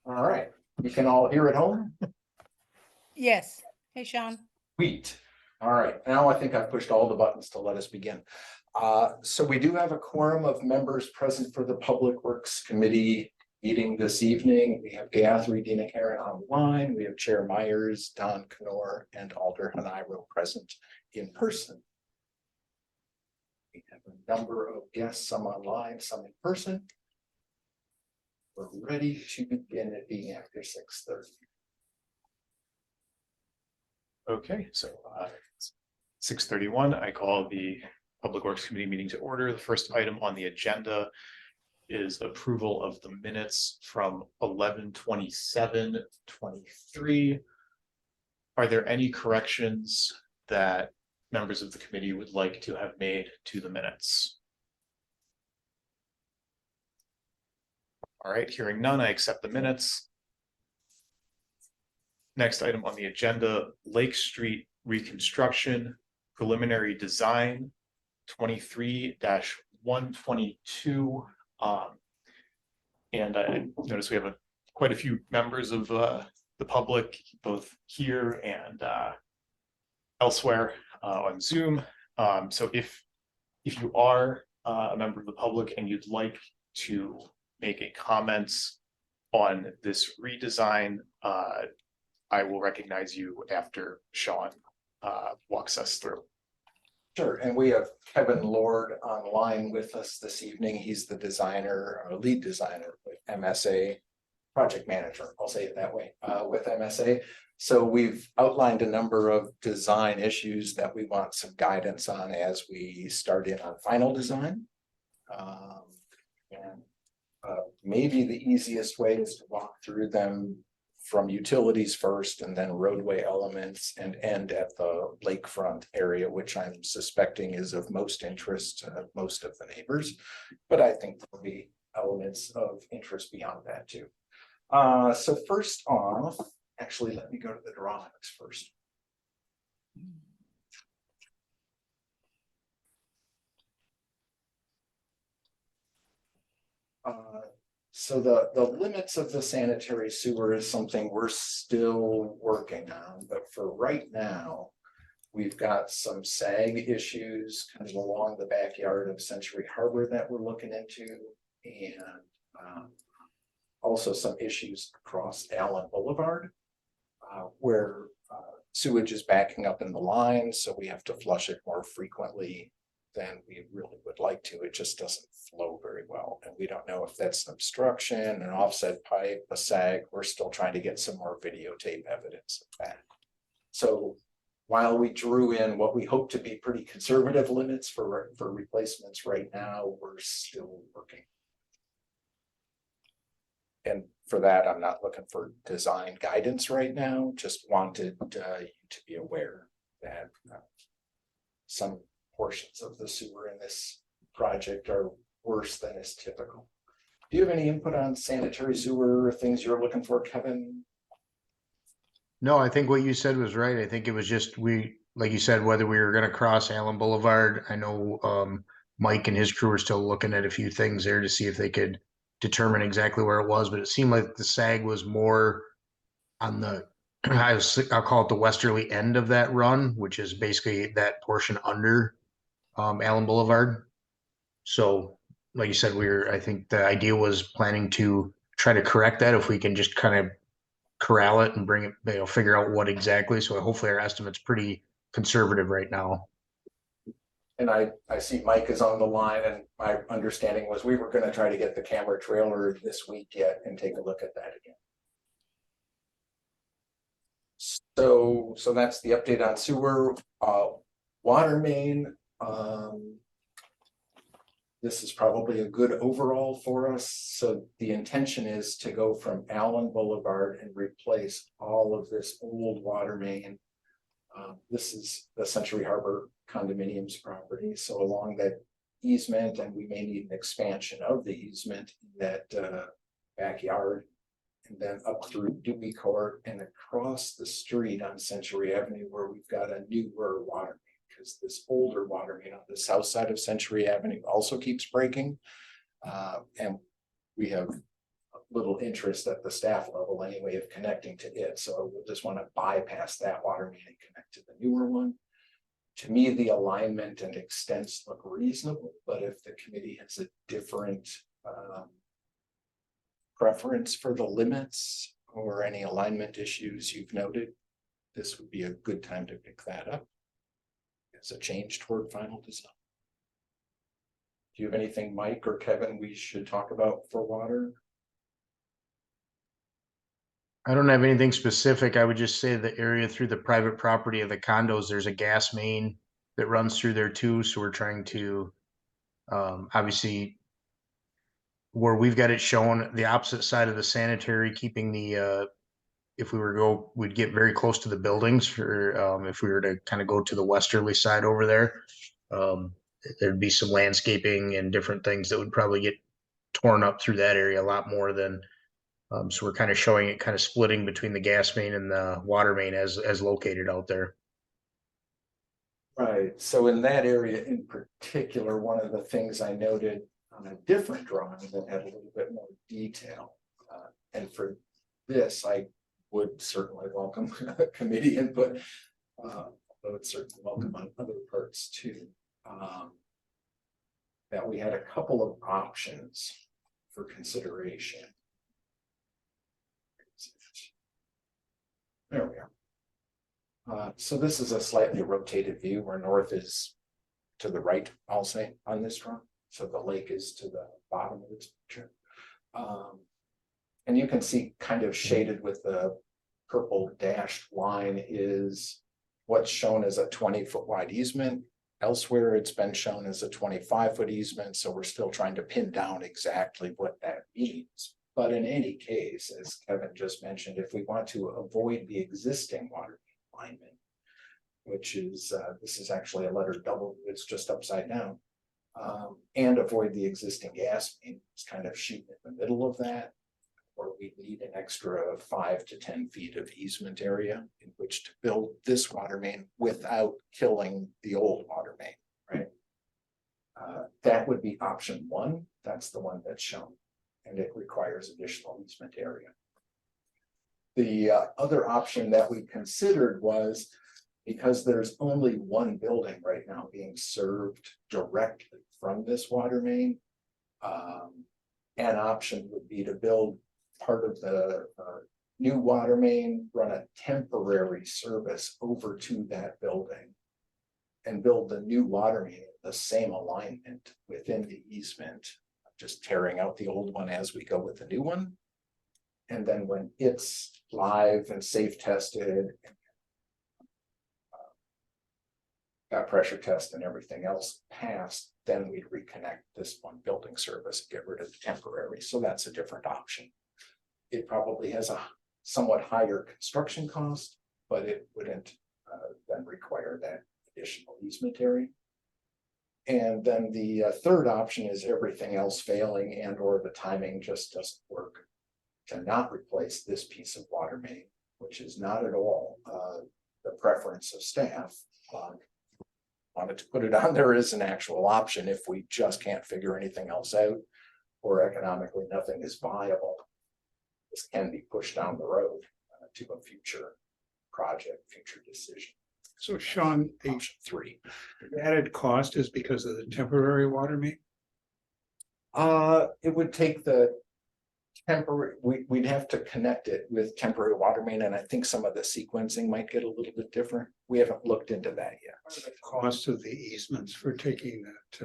All right, you can all hear at home? Yes. Hey, Sean. Sweet. All right, now I think I've pushed all the buttons to let us begin. So we do have a quorum of members present for the Public Works Committee meeting this evening. We have Gayatri Dina Karen online. We have Chair Myers, Don Knorr, and Alder Hanairo present in person. We have a number of guests, some online, some in person. We're ready to begin it being after 6:30. Okay, so 6:31, I call the Public Works Committee meeting to order. The first item on the agenda is approval of the minutes from 11/27/23. Are there any corrections that members of the committee would like to have made to the minutes? All right, hearing none, I accept the minutes. Next item on the agenda, Lake Street reconstruction preliminary design 23-122. And I notice we have quite a few members of the public, both here and elsewhere on Zoom. So if you are a member of the public and you'd like to make a comment on this redesign, I will recognize you after Sean walks us through. Sure, and we have Kevin Lord online with us this evening. He's the designer, or lead designer with MSA, project manager, I'll say it that way, with MSA. So we've outlined a number of design issues that we want some guidance on as we start in on final design. Maybe the easiest way is to walk through them from utilities first and then roadway elements and end at the lakefront area, which I'm suspecting is of most interest to most of the neighbors. But I think there'll be elements of interest beyond that too. So first off, actually, let me go to the drawings first. So the limits of the sanitary sewer is something we're still working on, but for right now, we've got some sag issues kind of along the backyard of Century Harbor that we're looking into, and also some issues across Allen Boulevard, where sewage is backing up in the line, so we have to flush it more frequently than we really would like to. It just doesn't flow very well. And we don't know if that's an obstruction, an offset pipe, a sag. We're still trying to get some more videotape evidence of that. So while we drew in what we hope to be pretty conservative limits for replacements right now, we're still working. And for that, I'm not looking for design guidance right now, just wanted you to be aware that some portions of the sewer in this project are worse than is typical. Do you have any input on sanitary sewer or things you're looking for, Kevin? No, I think what you said was right. I think it was just like you said, whether we were going to cross Allen Boulevard. I know Mike and his crew are still looking at a few things there to see if they could determine exactly where it was, but it seemed like the sag was more on the I'll call it the westerly end of that run, which is basically that portion under Allen Boulevard. So like you said, I think the idea was planning to try to correct that if we can just kind of corral it and bring it, figure out what exactly. So hopefully our estimate's pretty conservative right now. And I see Mike is on the line, and my understanding was we were going to try to get the camera trailer this week yet and take a look at that again. So that's the update on sewer. Water main. This is probably a good overall for us. So the intention is to go from Allen Boulevard and replace all of this old water main. This is the Century Harbor condominiums property. So along that easement, and we may need an expansion of the easement in that backyard, and then up through Dewey Court and across the street on Century Avenue, where we've got a newer water main, because this older water main on the south side of Century Avenue also keeps breaking. And we have little interest at the staff level anyway of connecting to it, so we'll just want to bypass that water main and connect to the newer one. To me, the alignment and extents look reasonable, but if the committee has a different preference for the limits or any alignment issues you've noted, this would be a good time to pick that up as a change toward final design. Do you have anything, Mike or Kevin, we should talk about for water? I don't have anything specific. I would just say the area through the private property of the condos, there's a gas main that runs through there too. So we're trying to, obviously, where we've got it shown, the opposite side of the sanitary, keeping the, if we were to go, we'd get very close to the buildings for, if we were to kind of go to the westerly side over there. There'd be some landscaping and different things that would probably get torn up through that area a lot more than, so we're kind of showing it kind of splitting between the gas main and the water main as located out there. Right, so in that area in particular, one of the things I noted on a different drawing that had a little bit more detail. And for this, I would certainly welcome committee input. I would certainly welcome on other parts too. That we had a couple of options for consideration. There we are. So this is a slightly rotated view where north is to the right, I'll say, on this drawing. So the lake is to the bottom of this picture. And you can see kind of shaded with the purple dashed line is what's shown as a 20-foot wide easement. Elsewhere, it's been shown as a 25-foot easement. So we're still trying to pin down exactly what that means. But in any case, as Kevin just mentioned, if we want to avoid the existing water alignment, which is, this is actually a letter double, it's just upside down, and avoid the existing gas main, it's kind of shooting in the middle of that, or we need an extra 5 to 10 feet of easement area in which to build this water main without killing the old water main, right? That would be option one. That's the one that's shown. And it requires additional easement area. The other option that we considered was, because there's only one building right now being served directly from this water main, an option would be to build part of the new water main, run a temporary service over to that building, and build the new water main in the same alignment within the easement, just tearing out the old one as we go with the new one. And then when it's live and safe tested, got pressure test and everything else passed, then we'd reconnect this one building service, get rid of the temporary. So that's a different option. It probably has a somewhat higher construction cost, but it wouldn't then require that additional easement area. And then the third option is everything else failing and or the timing just doesn't work, to not replace this piece of water main, which is not at all the preference of staff. Wanted to put it on there as an actual option if we just can't figure anything else out, or economically nothing is viable. This can be pushed down the road to a future project, future decision. So Sean, the Option three. added cost is because of the temporary water main? It would take the temporary, we'd have to connect it with temporary water main, and I think some of the sequencing might get a little bit different. We haven't looked into that yet. What are the cost of the easements for taking that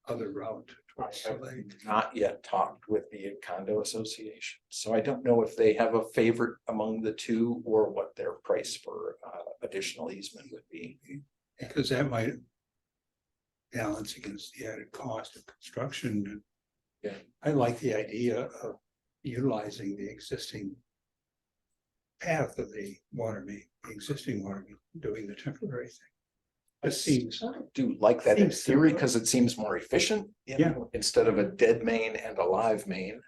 other route towards the lake? Not yet talked with the condo association, so I don't know if they have a favorite among the two or what their price for additional easement would be. Because that might balance against the added cost of construction. Yeah. I like the idea of utilizing the existing path of the water main, the existing water main, doing the temporary thing. It seems, I do like that in Seems theory simpler. because it seems more efficient, you Yeah. know, instead of a dead main and a live main.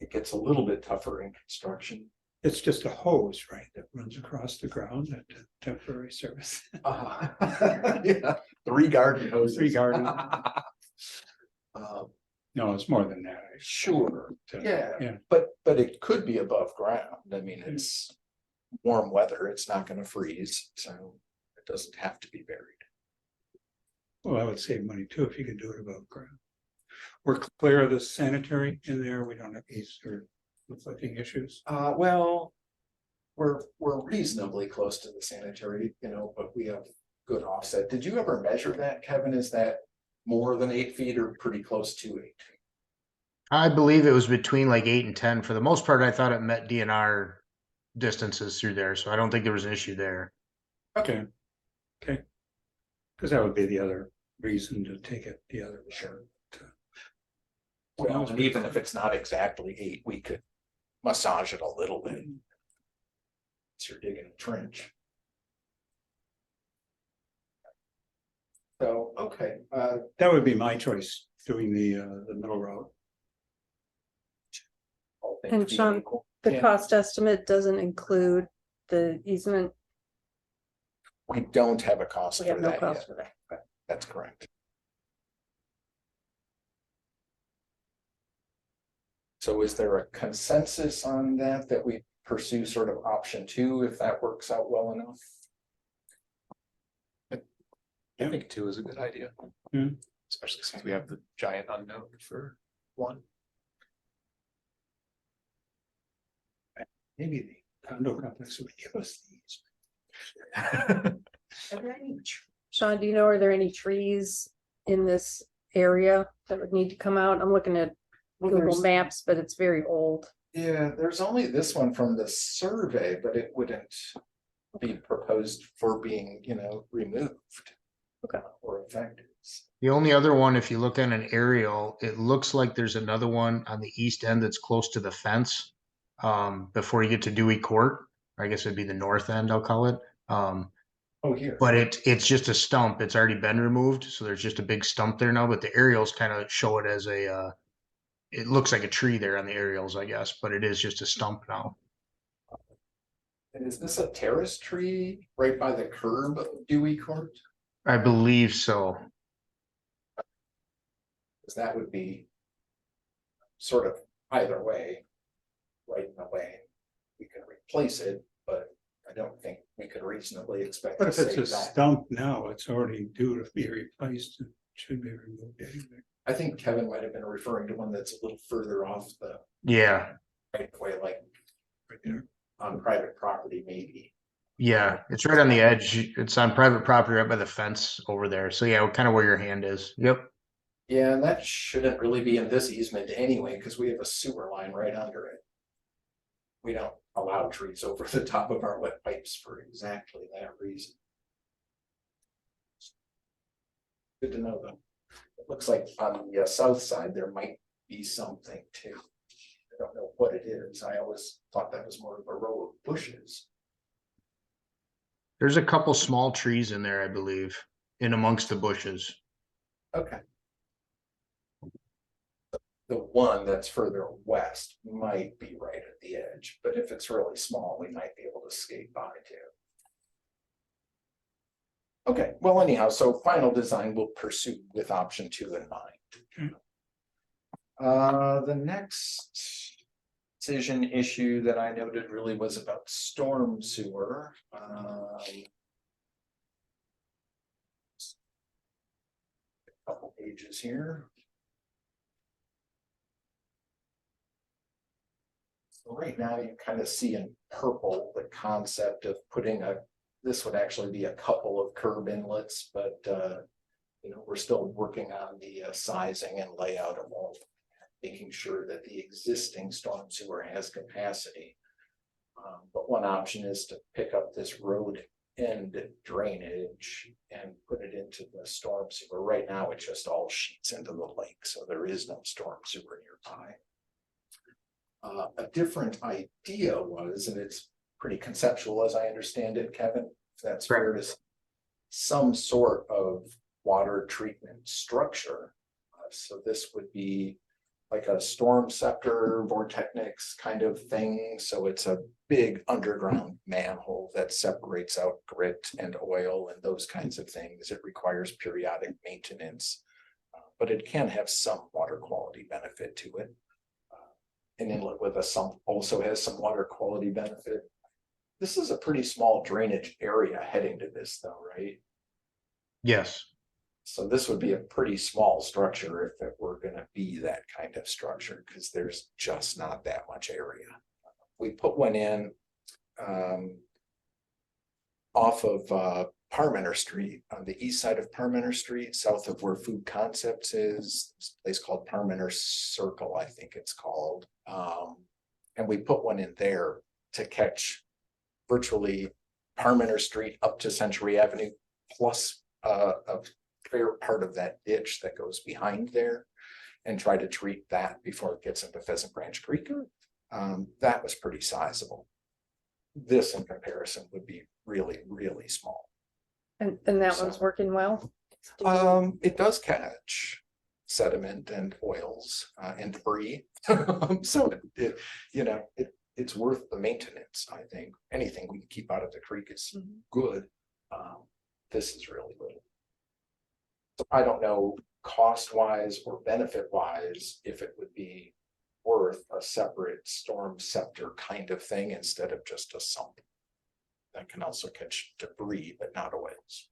It gets a little bit tougher in construction. it's just a hose, right, that runs across the ground at temporary service. Yeah, 3 garden hoses. 3 garden. No, it's more than that. Sure, yeah, Yeah. but it could be above ground. I mean, it's warm weather, it's not gonna freeze, so it doesn't have to be buried. Well, I would save money too if you could do it above ground. We're clear of the sanitary in there. We don't have these or conflicting issues. Well, we're reasonably close to the sanitary, but we have good offset. Did you ever measure that, Kevin? Is that more than 8 feet or pretty close to 8 feet? I believe it was between like 8 and 10. For the most part, I thought it met DNR distances through there, so I don't think there was an issue there. Okay. Okay. Because that would be the other reason to take it the other way. Sure. Well, and even if it's not exactly 8, we could massage it a little bit. So you're digging a trench. So, okay, That would be my choice, doing the middle road. all things And being Sean, equal. The Yeah. cost estimate doesn't include the easement. We don't have a cost We for have no that cost yet. for that. That's correct. So is there a consensus on that we pursue sort of option 2 if that works out well enough? I think 2 is a good idea. Hmm. Especially since we have the giant unknown for 1. Maybe the condo complex would give us these. Sean, do you know, are there any trees in this area that would need to come out? I'm looking at Well, Google there's, Maps, but it's very old. yeah, there's only this one from the survey, but it wouldn't be proposed for being, removed. Okay. Or affected. The only other one, if you look at an aerial, it looks like there's another one on the east end that's close to the fence. Before you get to Dewey Court, or I guess it'd be the north end, I'll call it. Oh, here. But it's just a stump. It's already been removed, so there's just a big stump there now. But the aerials kind of show it as a. It looks like a tree there on the aerials, I guess, but it is just a stump now. And is this a terrace tree right by the curb of Dewey Court? I believe so. Because that would be sort of either way, right in the way. We could replace it, but I don't think we could reasonably expect But to if it's save a that. stump now, it's already due to be replaced. It should be removed anyway. I think Kevin might have been referring to one that's a little further off the Yeah, right of way, like Right there. on private property, maybe. yeah, it's right on the edge. It's on private property right by the fence over there. So yeah, kind of where your hand is. Yep. Yeah, and that shouldn't really be in this easement anyway, because we have a sewer line right under it. We don't allow trees over the top of our wet pipes for exactly that reason. Good to know though. It looks like on the south side, there might be something too. I don't know what it is. I always thought that was more of a row of bushes. There's a couple small trees in there, I believe, in amongst the bushes. Okay. The one that's further west might be right at the edge, but if it's really small, we might be able to skate by too. Okay, well anyhow, so final design will pursue with option 2 in mind. The next decision issue that I noted really was about storm sewer. Couple pages here. So right now you kind of see in purple the concept of putting this would actually be a couple of curb inlets, but we're still working on the sizing and layout of all, making sure that the existing storm sewer has capacity. But one option is to pick up this road end drainage and put it into the storm sewer. Right now, it just all sheets into the lake, so there is no storm sewer nearby. A different idea was, and it's pretty conceptual as I understand it, Kevin, if that's fair to say, some sort of water treatment structure. So this would be like a storm scepter, vortechnics kind of thing. So it's a big underground manhole that separates out grit and oil and those kinds of things. It requires periodic maintenance. but it can have some water quality benefit to it. An inlet with a sump also has some water quality benefit. This is a pretty small drainage area heading to this though, right? Yes. So this would be a pretty small structure if it were gonna be that kind of structure, because there's just not that much area. We put one in off of Parmenter Street, on the east side of Parmenter Street, south of where Food Concepts is, this place called Parmenter Circle, I think it's called. And we put one in there to catch virtually Parmenter Street up to Century Avenue, plus a fair part of that ditch that goes behind there, and try to treat that before it gets into Pheasant Branch Creek. That was pretty sizable. This in comparison would be really, really small. And that So- one's working well? It does catch sediment and oils and debris. So it's worth the maintenance, I think. Anything we can keep out of the creek is good. This is really good. So I don't know cost wise or benefit wise if it would be worth a separate storm scepter kind of thing instead of just a sump that can also catch debris but not oils.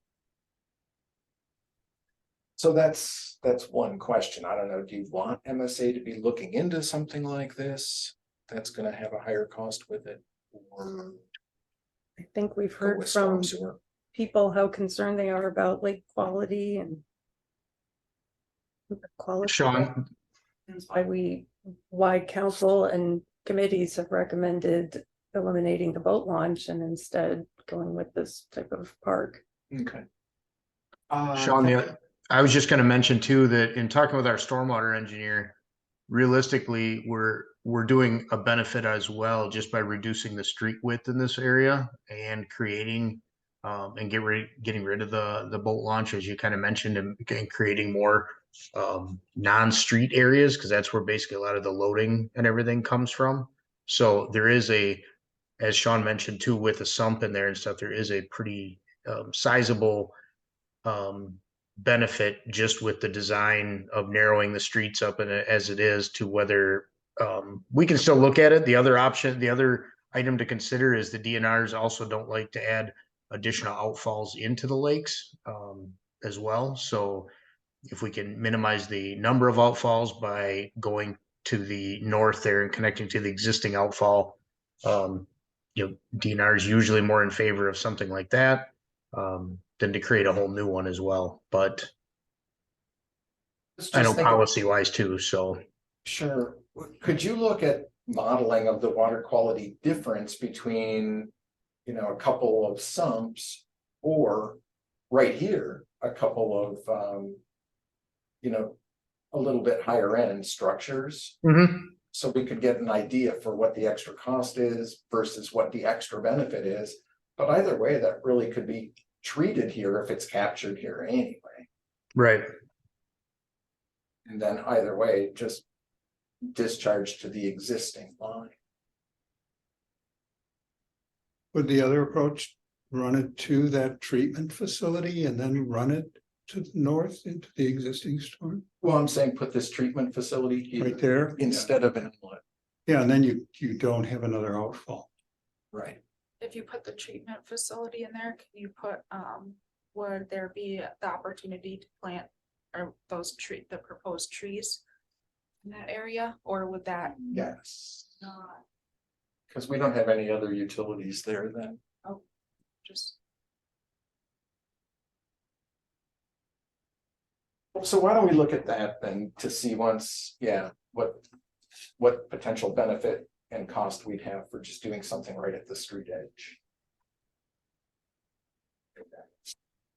So that's one question. I don't know, do you want MSA to be looking into something like this that's gonna have a higher cost with it? Or I think we've go heard with storm from sewer? people how concerned they are about lake quality and quality. Sean, That's why council and committees have recommended eliminating the boat launch and instead going with this type of park. Okay. Sean, I was just gonna mention too, that in talking with our stormwater engineer, realistically, we're doing a benefit as well, just by reducing the street width in this area and creating and getting rid of the boat launch, as you kind of mentioned, and creating more non-street areas, because that's where basically a lot of the loading and everything comes from. So there is as Sean mentioned too, with a sump in there and stuff, there is a pretty sizable benefit just with the design of narrowing the streets up and as it is, to whether we can still look at it. The other option, the other item to consider is the DNRs also don't like to add additional outfalls into the lakes as well. So if we can minimize the number of outfalls by going to the north there and connecting to the existing outfall, DNR is usually more in favor of something like that than to create a whole new one as well. But I know policy wise too, so. Sure. Could you look at modeling of the water quality difference between, a couple of sumps or right here, a couple of, a little bit higher end structures? So we could get an idea for what the extra cost is versus what the extra benefit is. But either way, that really could be treated here if it's captured here anyway. Right. And then either way, just discharge to the existing line. Would the other approach run it to that treatment facility and then run it to the north into the existing storm? Well, I'm saying put this treatment facility here Right there? instead of an inlet. Yeah, and then you don't have another outfall. Right. If you put the treatment facility in there, can you put, would there be the opportunity to plant or the proposed trees in that area, or would that Yes. not Because we don't have any other utilities there then. just? So why don't we look at that then to see what potential benefit and cost we'd have for just doing something right at the street edge.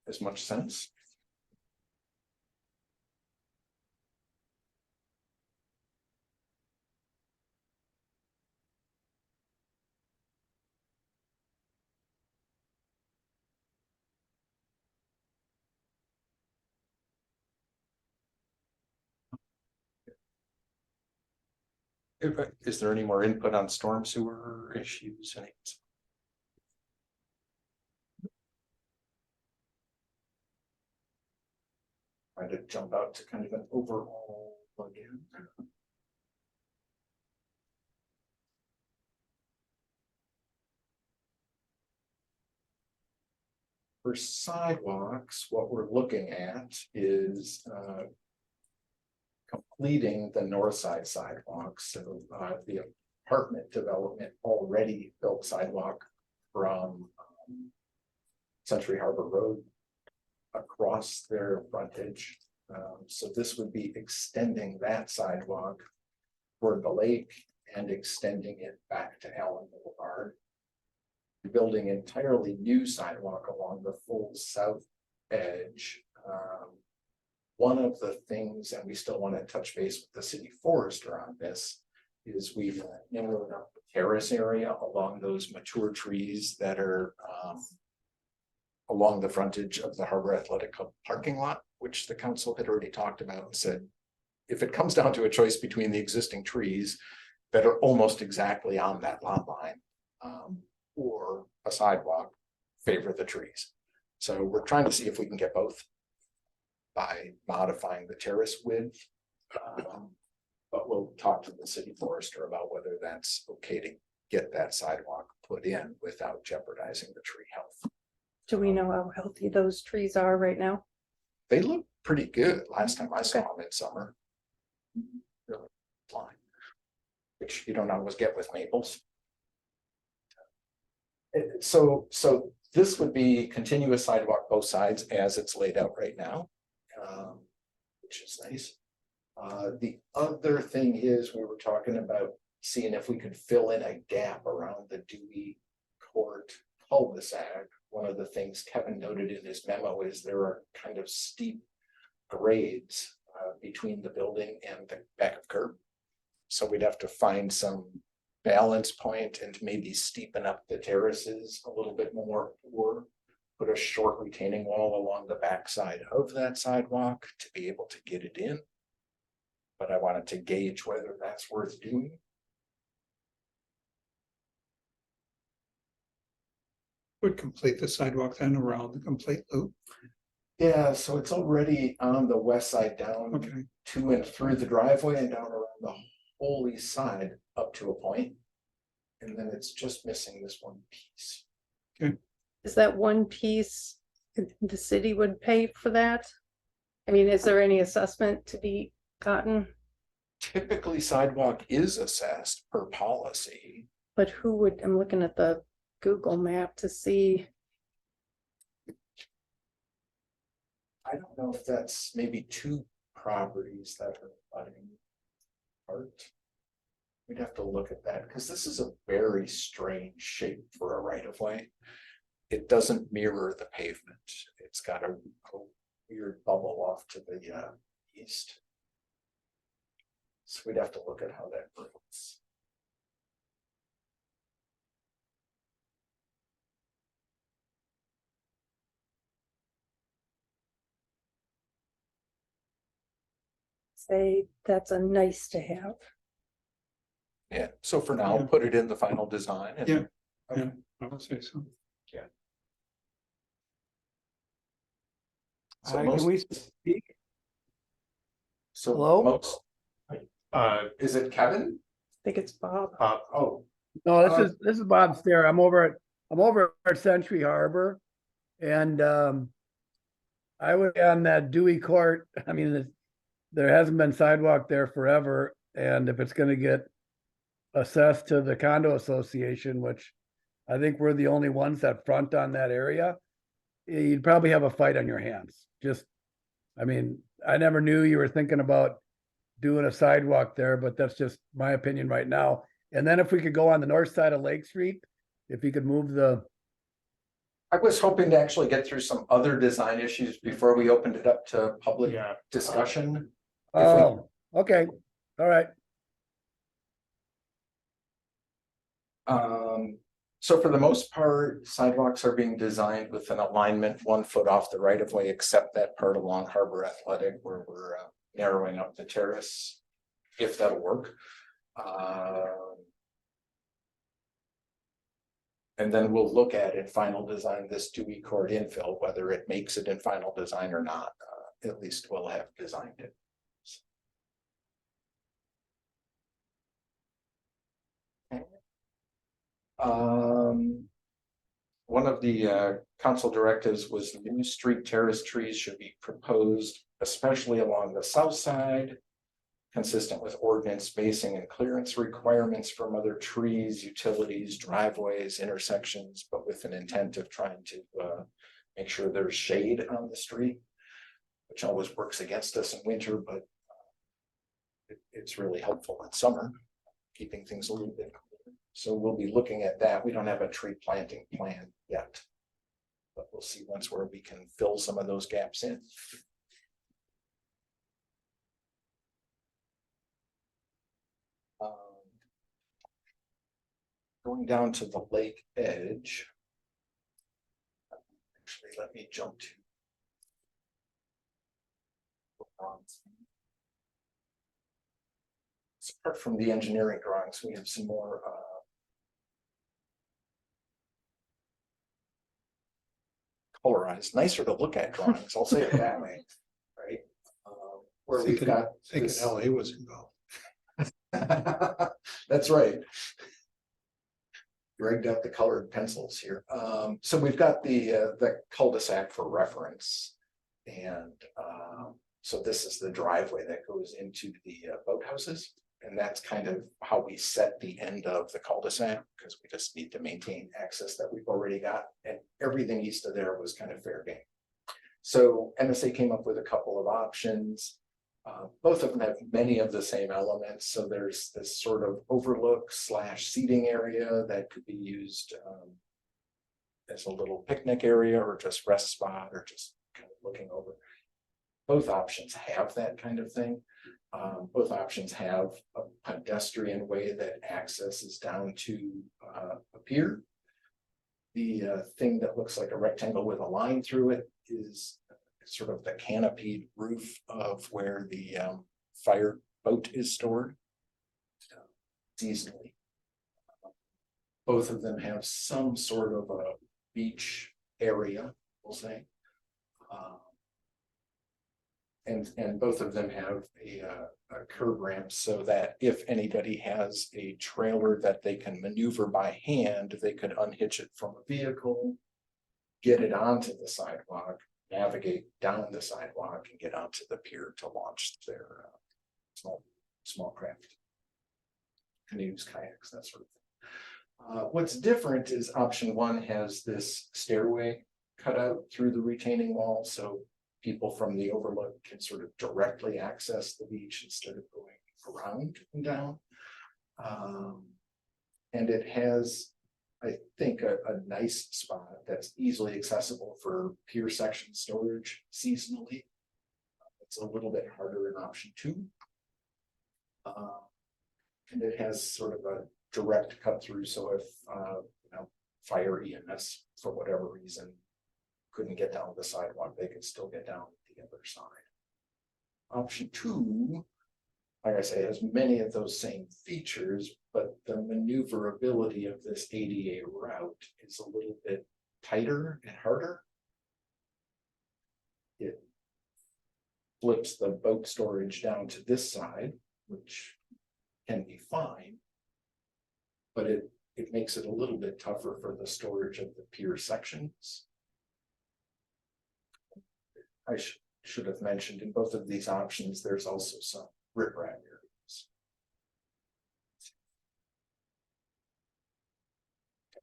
As much sense? Is there any more input on storm sewer issues? Trying to jump out to kind of an overall again. For sidewalks, what we're looking at is completing the north side sidewalks. So the apartment development already built sidewalk from Century Harbor Road across their frontage. So this would be extending that sidewalk toward the lake and extending it back to Allen Boulevard. Building entirely new sidewalk along the full south edge. One of the things, and we still want to touch base with the city forester on this, is we've narrowed up the terrace area along those mature trees that are along the frontage of the Harbor Athletic Club parking lot, which the council had already talked about and said, if it comes down to a choice between the existing trees that are almost exactly on that lot line, or a sidewalk, favor the trees. So we're trying to see if we can get both by modifying the terrace width. But we'll talk to the city forester about whether that's okay to get that sidewalk put in without jeopardizing the tree health. Do we know how healthy those trees are right now? They look pretty good last time I saw them in summer. Really fine, which you don't always get with maples. So this would be continuous sidewalk both sides as it's laid out right now, which is nice. The other thing is we were talking about seeing if we could fill in a gap around the Dewey Court cul-de-sac. One of the things Kevin noted in his memo is there are kind of steep grades between the building and the back of curb. So we'd have to find some balance point and maybe steepen up the terraces a little bit more, or put a short retaining wall along the backside of that sidewalk to be able to get it in. But I wanted to gauge whether that's worth doing. Would complete the sidewalk then around the complete loop. Yeah, so it's already on the west side down Okay, to and through the driveway and down around the whole east side up to a point. And then it's just missing this one piece. Is that one piece the city would pay for that? I mean, is there any assessment to be gotten? Typically sidewalk is assessed per policy. But who would, I'm looking at the Google map to see. I don't know if that's maybe two properties that are abutting apart. We'd have to look at that because this is a very strange shape for a right of way. It doesn't mirror the pavement. It's got a weird bubble off to the east. So we'd have to look at how that works. Say that's a nice to have. Yeah, so for now, Yeah. put it in the final design. And, Yeah. Okay. Yeah, I would say so. So Can most, we speak? so Hello? most, is it Kevin? I think it's Bob. Oh, No, this is Bob Stair. I'm over at Century Harbor. And I was on that Dewey Court. I mean, there hasn't been sidewalk there forever. And if it's gonna get assessed to the condo association, which I think we're the only ones that front on that area, you'd probably have a fight on your hands. I mean, I never knew you were thinking about doing a sidewalk there, but that's just my opinion right now. And then if we could go on the north side of Lake Street, if you could move I was hoping to actually get through some other design issues before we opened it up to public Yeah. discussion. oh, okay, all right. So for the most part, sidewalks are being designed with an alignment 1 foot off the right of way, except that part along Harbor Athletic where we're narrowing up the terrace, if that'll work. And then we'll look at in final design this Dewey Court infill, whether it makes it in final design or not. at least we'll have designed it. Okay. One of the council directives was new street terrace trees should be proposed, especially along the south side, consistent with ordinance spacing and clearance requirements from other trees, utilities, driveways, intersections, but with an intent of trying to make sure there's shade on the street, which always works against us in winter, but it's really helpful in summer, keeping things a little bit cooler. So we'll be looking at that. We don't have a tree planting plan yet, but we'll see once where we can fill some of those gaps in. Going down to the lake edge. Actually, let me jump to. So apart from the engineering drawings, we have some more colorized, nicer to look at drawings, I'll say it that way, right? Where we've got Thinking this- LA was involved. That's right. Dragged out the colored pencils here. So we've got the cul-de-sac for reference. And so this is the driveway that goes into the boathouses. And that's kind of how we set the end of the cul-de-sac, because we just need to maintain access that we've already got. And everything east of there was kind of fair game. So MSA came up with a couple of options. Both of them have many of the same elements. So there's this sort of overlook / seating area that could be used as a little picnic area or just rest spot or just kind of looking over. Both options have that kind of thing. Both options have a pedestrian way that accesses down to a pier. The thing that looks like a rectangle with a line through it is sort of the canopied roof of where the fire boat is stored seasonally. Both of them have some sort of a beach area, we'll say. And both of them have a curb ramp so that if anybody has a trailer that they can maneuver by hand, they could unhitch it from a vehicle, get it onto the sidewalk, navigate down the sidewalk and get onto the pier to launch their small craft canoes, kayaks, that sort of thing. What's different is option one has this stairway cut out through the retaining wall, so people from the overlook can sort of directly access the beach instead of going around and down. And it has, I think, a nice spot that's easily accessible for pier section storage seasonally. It's a little bit harder in option two. And it has sort of a direct cut through. So if fire EMS for whatever reason couldn't get down the sidewalk, they could still get down the other side. Option two, like I say, has many of those same features, but the maneuverability of this ADA route is a little bit tighter and harder. It flips the boat storage down to this side, which can be fine, but it makes it a little bit tougher for the storage of the pier sections. I should have mentioned in both of these options, there's also some riprap areas.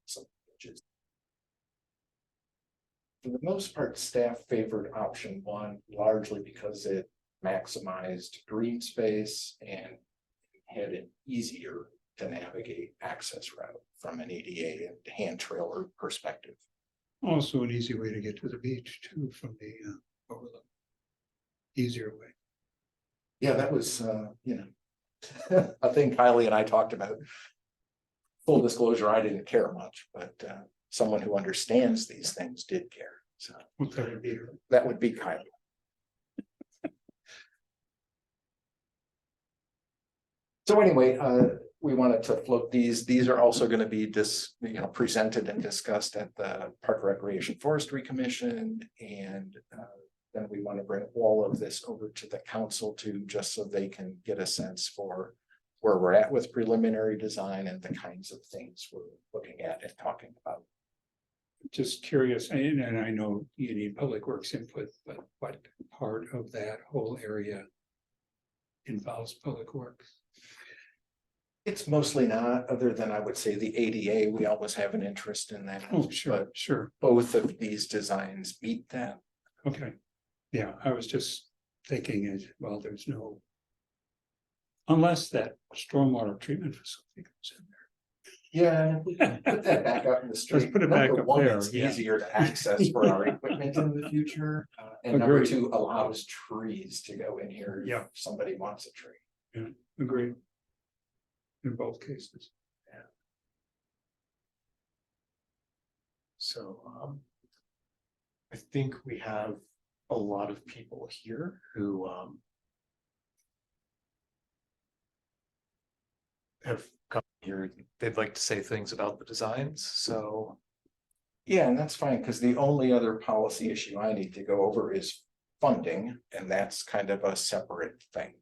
Some edges. For the most part, staff favored option one largely because it maximized green space and had an easier to navigate access route from an ADA and hand trailer perspective. Also an easy way to get to the beach too from the overlook. Easier way. Yeah, that was, a thing Kylie and I talked about. Full disclosure, I didn't care much, but someone who understands these things did care. So that would be Kylie. So anyway, we wanted to float these. These are also going to be presented and discussed at the Park Recreation Forestry Commission and then we want to bring all of this over to the council too, just so they can get a sense for where we're at with preliminary design and the kinds of things we're looking at and talking about. Just curious, and I know you need public works input, but what part of that whole area involves public works? It's mostly not, other than I would say the ADA, we always have an interest in that. Oh, sure, but sure. both of these designs meet that. Okay. Yeah, I was just thinking as well, there's no. Unless that stormwater treatment facility goes in Yeah, we can put that back up in the street. put it back Number up one, there, it's yeah. easier to access for our equipment in the future. And number Agreed. two, allows trees to go in here. Yeah. If somebody wants a tree. there. Agreed. In both cases. So I think we have a lot of people here who have come here. They'd like to say things about the designs, so Yeah, and that's fine, because the only other policy issue I need to go over is funding, and that's kind of a separate thing.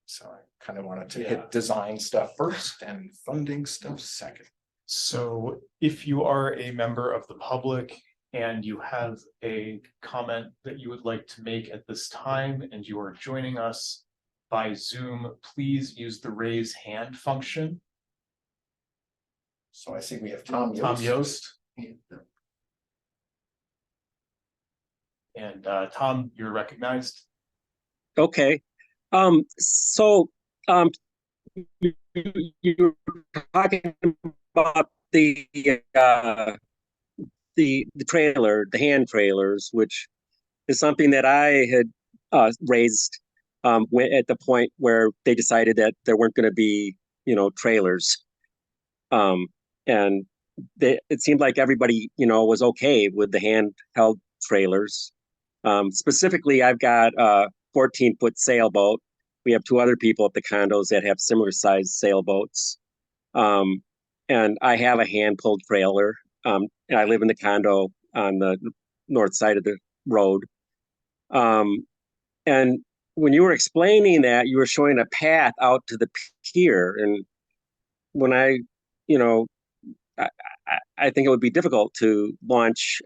So I kind of wanted to Yeah. hit design stuff first and funding stuff second. So if you are a member of the public and you have a comment that you would like to make at this time and you are joining us by Zoom, please use the raise hand function. So I see we have Tom Yost. Tom Yost. And Tom, you're recognized. Okay, so, you were talking about the trailer, the hand trailers, which is something that I had raised at the point where they decided that there weren't going to be, trailers. And it seemed like everybody, was okay with the handheld trailers. Specifically, I've got a 14-foot sailboat. We have two other people at the condos that have similar sized sailboats. And I have a hand-pulled trailer. And I live in the condo on the north side of the road. And when you were explaining that, you were showing a path out to the pier. And when I think it would be difficult to launch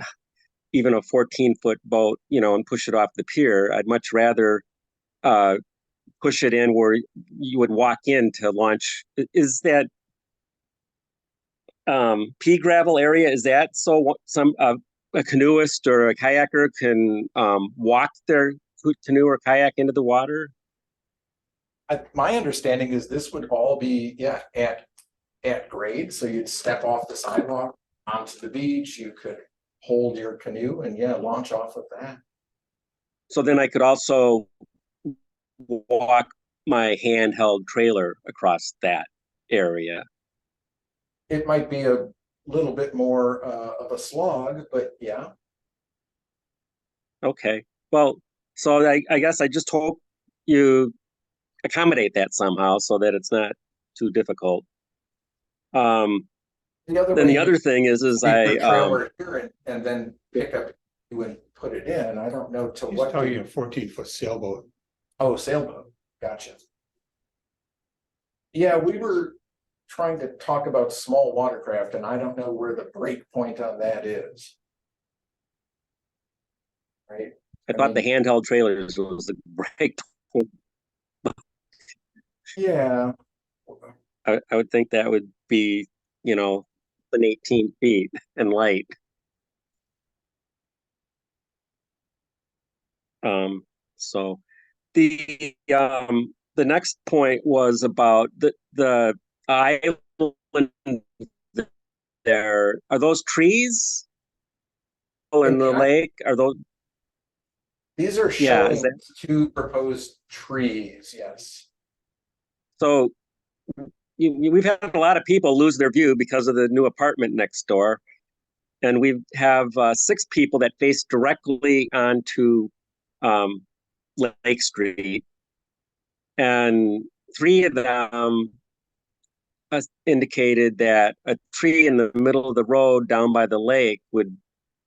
even a 14-foot boat, and push it off the pier. I'd much rather push it in where you would walk in to launch. Is that pea gravel area? Is that so a canoeist or a kayaker can walk their canoe or kayak into the water? My understanding is this would all be, at grade, so you'd step off the sidewalk onto the beach, you could hold your canoe and launch off of that. So then I could also walk my handheld trailer across that area. It might be a little bit more of a slog, but yeah. Okay, well, so I guess I just hope you accommodate that somehow so that it's not too difficult. The other thing is the trailer here and then pick up and put it in. I don't know till He's what. talking a 14-foot sailboat. Oh, sailboat. Gotcha. Yeah, we were trying to talk about small watercraft, and I don't know where the break point on that is. Right. I thought the handheld trailers was the break. Yeah. I would think that would be, than 18 feet and light. So the next point was about the island there. Are those trees in the lake? Are those? These are showing two proposed trees, yes. So we've had a lot of people lose their view because of the new apartment next door. And we have 6 people that face directly onto Lake Street. And 3 of them indicated that a tree in the middle of the road down by the lake would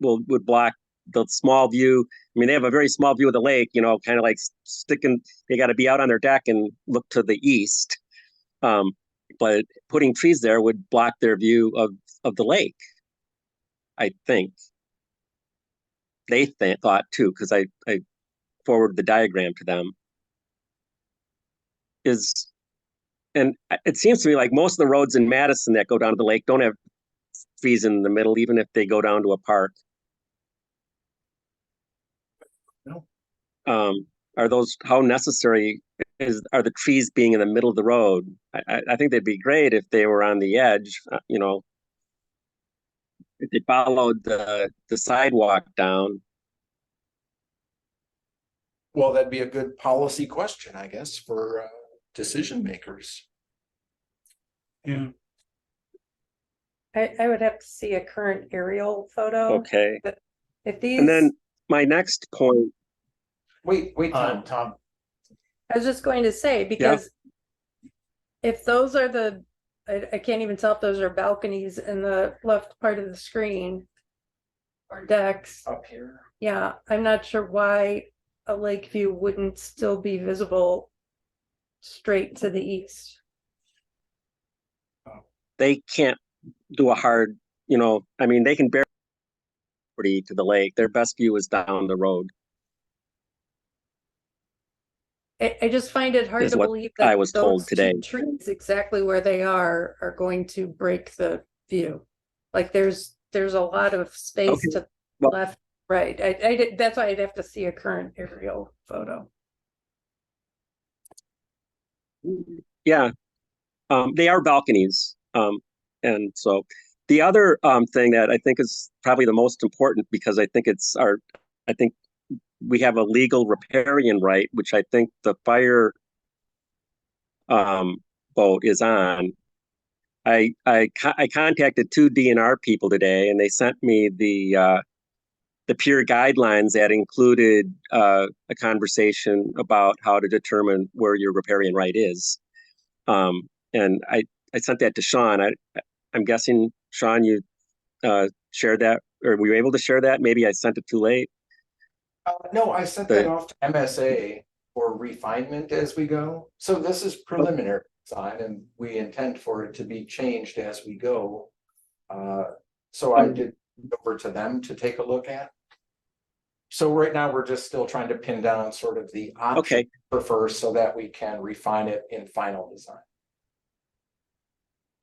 block the small view. I mean, they have a very small view of the lake, you know, kind of like sticking, they got to be out on their deck and look to the east. But putting trees there would block their view of the lake, I think. They thought too, because I forwarded the diagram to them. And it seems to me like most of the roads in Madison that go down to the lake don't have trees in the middle, even if they go down to a park. No. Are those, how necessary are the trees being in the middle of the road? I think they'd be great if they were on the edge, you know, if they followed the sidewalk down. Well, that'd be a good policy question, I guess, for decision makers. Yeah, I would have to see a current aerial photo. Okay. But if these, And then my next point, Wait, Tom. Tom, I was just going to say, because if those are the, I can't even tell if those are balconies in the left part of the screen or decks. Up here. Yeah, I'm not sure why a lake view wouldn't still be visible straight to the east. they can't do a hard, you know, I mean, they can barely to the lake. Their best view is down the road. I just find it hard Is to what believe I that was those told today. two trees exactly where they are going to break the view. Like there's a lot of space Okay. to Well- left, right. That's why I'd have to see a current aerial photo. Yeah, they are balconies. And so the other thing that I think is probably the most important, because I think I think we have a legal riparian right, which I think the fire boat is on. I contacted two DNR people today, and they sent me the peer guidelines that included a conversation about how to determine where your riparian right is. And I sent that to Sean. I'm guessing, Sean, you shared that, or were you able to share that? Maybe I sent it too late. No, I sent that off to MSA for refinement as we go. So this is preliminary design, and we intend for it to be changed as we go. So I did over to them to take a look at. So right now, we're just still trying to pin down sort of the option first, so that we can refine it in final design.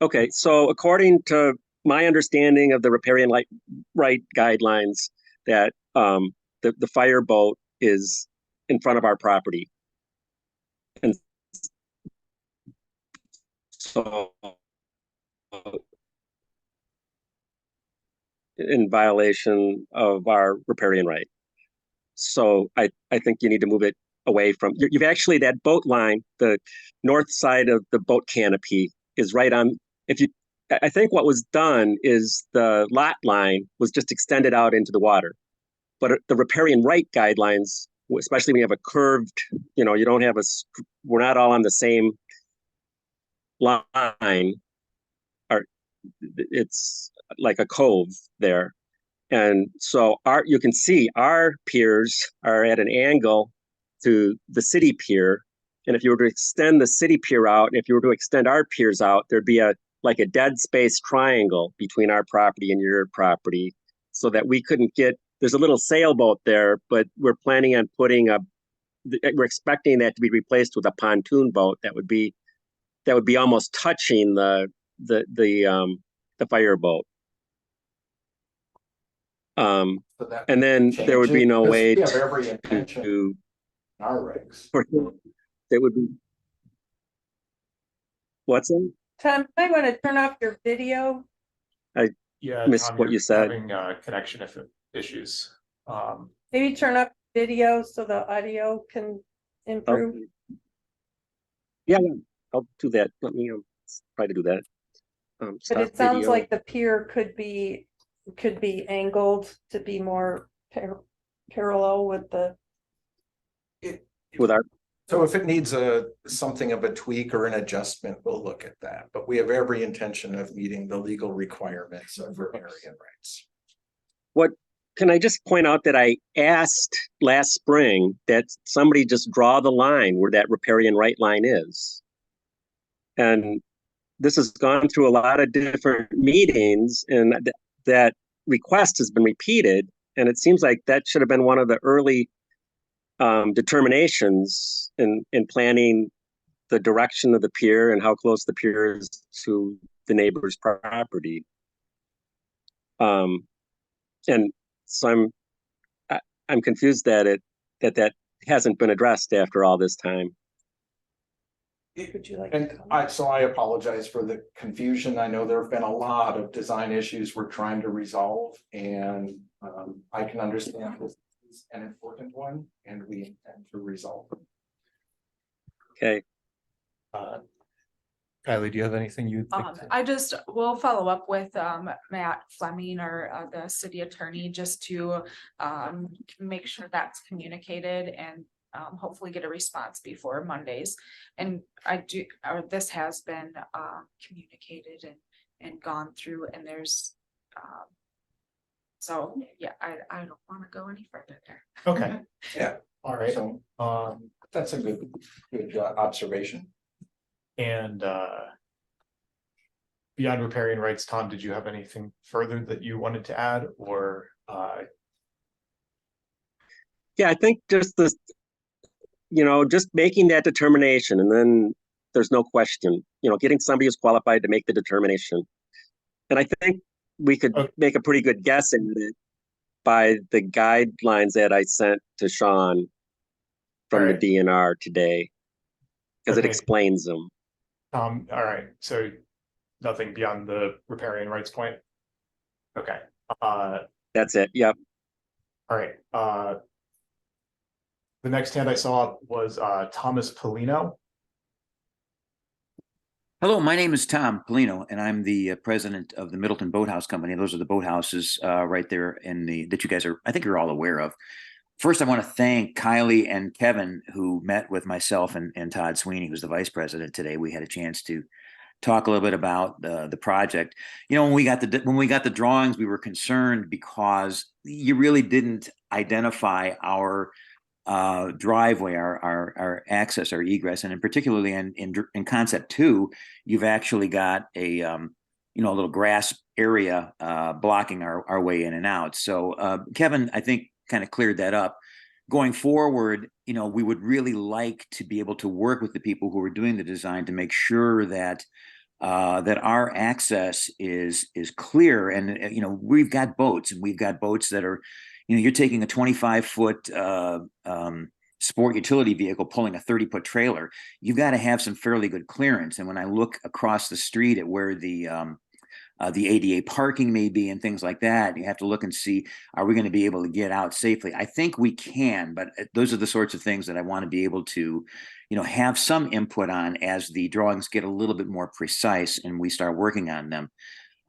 Okay, so according to my understanding of the riparian right guidelines, that the fireboat is in front of our property, and so in violation of our riparian right. So I think you need to move it away from. You've actually, that boat line, the north side of the boat canopy is right on. I think what was done is the lot line was just extended out into the water, but the riparian right guidelines, especially when you have a curved, you know, you don't have we're not all on the same line, it's like a cove there. And so you can see our piers are at an angle to the city pier. And if you were to extend the city pier out, if you were to extend our piers out, there'd be like a dead space triangle between our property and your property, so that we couldn't there's a little sailboat there, but we're planning on we're expecting that to be replaced with a pontoon boat that would be almost touching the fireboat. And then there would be no way we have every intention to in our regs. That would be. What's that? Tom, I want to turn off your video. yeah, Missed Tom, what you're you said. having connection issues. Maybe turn up video so the audio can improve. Yeah, I'll do that. Let me try to do that. But it sounds like the pier could be angled to be more parallel with the. So if it needs something of a tweak or an adjustment, we'll look at that. But we have every intention of meeting the legal requirements of riparian rights. can I just point out that I asked last spring that somebody just draw the line where that riparian right line is. And this has gone through a lot of different meetings, and that request has been repeated. And it seems like that should have been one of the early determinations in planning the direction of the pier and how close the pier is to the neighbor's property. And so I'm confused that that hasn't been addressed after all this time. Would you like? And so I apologize for the confusion. I know there have been a lot of design issues we're trying to resolve, and I can understand this is an important one, and we intend to resolve it. Okay. Kylie, do you have anything you'd like to? We'll follow up with Matt Fleming or the city attorney just to make sure that's communicated and hopefully get a response before Mondays. And this has been communicated and gone through, and there's so yeah, I don't want to go any further there. Okay. Yeah. All right. So that's a good observation. And beyond riparian rights, Tom, did you have anything further that you wanted to add, or Yeah, I think just this, just making that determination, and then there's no question, getting somebody who's qualified to make the determination. And I think we could make a pretty good guess at it by the guidelines that I sent to Sean from the DNR today, because it explains them. all right, so nothing beyond the riparian rights point? Okay. That's it. Yep. All right. The next hand I saw was Thomas Polino. Hello, my name is Tom Polino, and I'm the president of the Middleton Boathouse Company. Those are the boathouses right there in that you guys I think you're all aware of. First, I want to thank Kylie and Kevin, who met with myself and Todd Sweeney, who's the vice president today. We had a chance to talk a little bit about the project. When we got the drawings, we were concerned because you really didn't identify our driveway, our access, our egress, and in particularly in concept 2, you've actually got a little grass area blocking our way in and out. So Kevin, I think, kind of cleared that up. Going forward, we would really like to be able to work with the people who are doing the design to make sure that that our access is clear. And we've got boats, that are, you're taking a 25-foot sport utility vehicle pulling a 30-foot trailer. You've got to have some fairly good clearance. And when I look across the street at where the ADA parking may be and things like that, you have to look and see, are we going to be able to get out safely? I think we can, but those are the sorts of things that I want to be able to, have some input on as the drawings get a little bit more precise and we start working on them.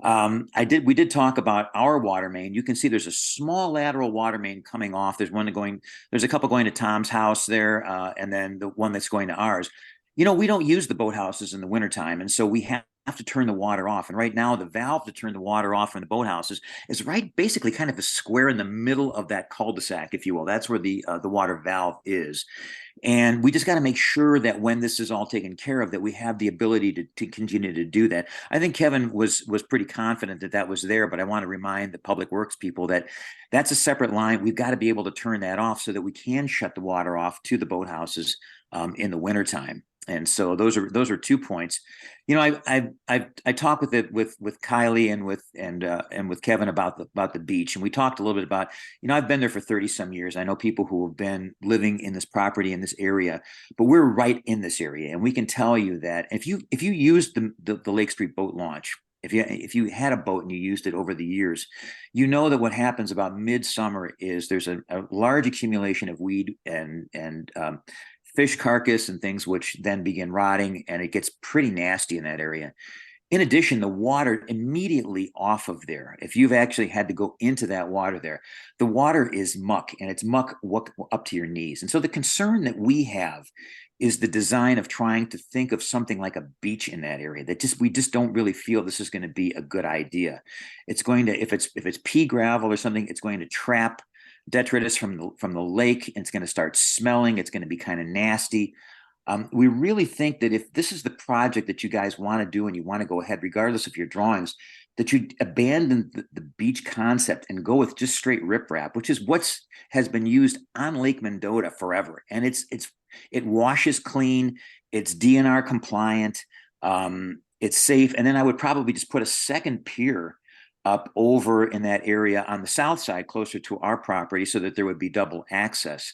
We did talk about our water main. You can see there's a small lateral water main coming off. There's a couple going to Tom's house there, and then the one that's going to ours. We don't use the boathouses in the wintertime, and so we have to turn the water off. And right now, the valve to turn the water off from the boathouses is basically kind of a square in the middle of that cul-de-sac, if you will. That's where the water valve is. And we just got to make sure that when this is all taken care of, that we have the ability to continue to do that. I think Kevin was pretty confident that was there, but I want to remind the public works people that that's a separate line. We've got to be able to turn that off so that we can shut the water off to the boathouses in the wintertime. And so those are 2 points. I talked with Kylie and with Kevin about the beach, and we talked a little bit about, I've been there for 30 some years. I know people who have been living in this property in this area, but we're right in this area, and we can tell you that if you used the Lake Street boat launch, if you had a boat and you used it over the years, that what happens about midsummer is there's a large accumulation of weed and fish carcass and things, which then begin rotting, and it gets pretty nasty in that area. In addition, the water immediately off of there, if you've actually had to go into that water there, the water is muck, and it's muck up to your knees. And so the concern that we have is the design of trying to think of something like a beach in that area that we just don't really feel this is going to be a good idea. It's going to, if it's pea gravel or something, it's going to trap detritus from the lake, and it's going to start smelling. It's going to be kind of nasty. We really think that if this is the project that you guys want to do and you want to go ahead, regardless of your drawings, that you abandon the beach concept and go with just straight riprap, which is has been used on Lake Mendota forever. And it washes clean, it's DNR compliant, it's safe. And then I would probably just put a second pier up over in that area on the south side, closer to our property, so that there would be double access.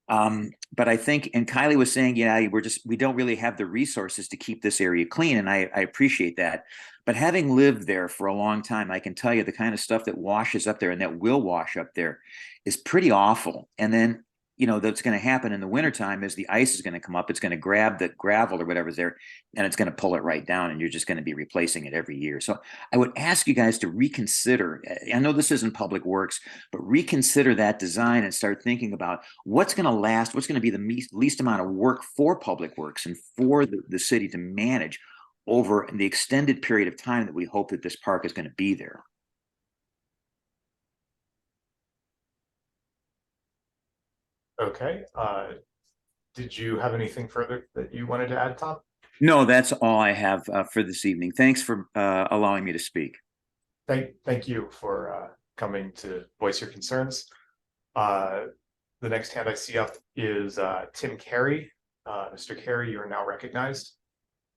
But I think, and Kylie was saying, yeah, we don't really have the resources to keep this area clean. And I appreciate that. But having lived there for a long time, I can tell you the kind of stuff that washes up there and that will wash up there is pretty awful. And then, that's going to happen in the wintertime is the ice is going to come up. It's going to grab the gravel or whatever's there, and it's going to pull it right down, and you're just going to be replacing it every year. So I would ask you guys to reconsider. I know this isn't public works, but reconsider that design and start thinking about what's going to last, what's going to be the least amount of work for public works and for the city to manage over the extended period of time that we hope that this park is going to be there. Okay. Did you have anything further that you wanted to add, Tom? No, that's all I have for this evening. Thanks for allowing me to speak. Thank you for coming to voice your concerns. The next hand I see up is Tim Carey. Mr. Carey, you are now recognized.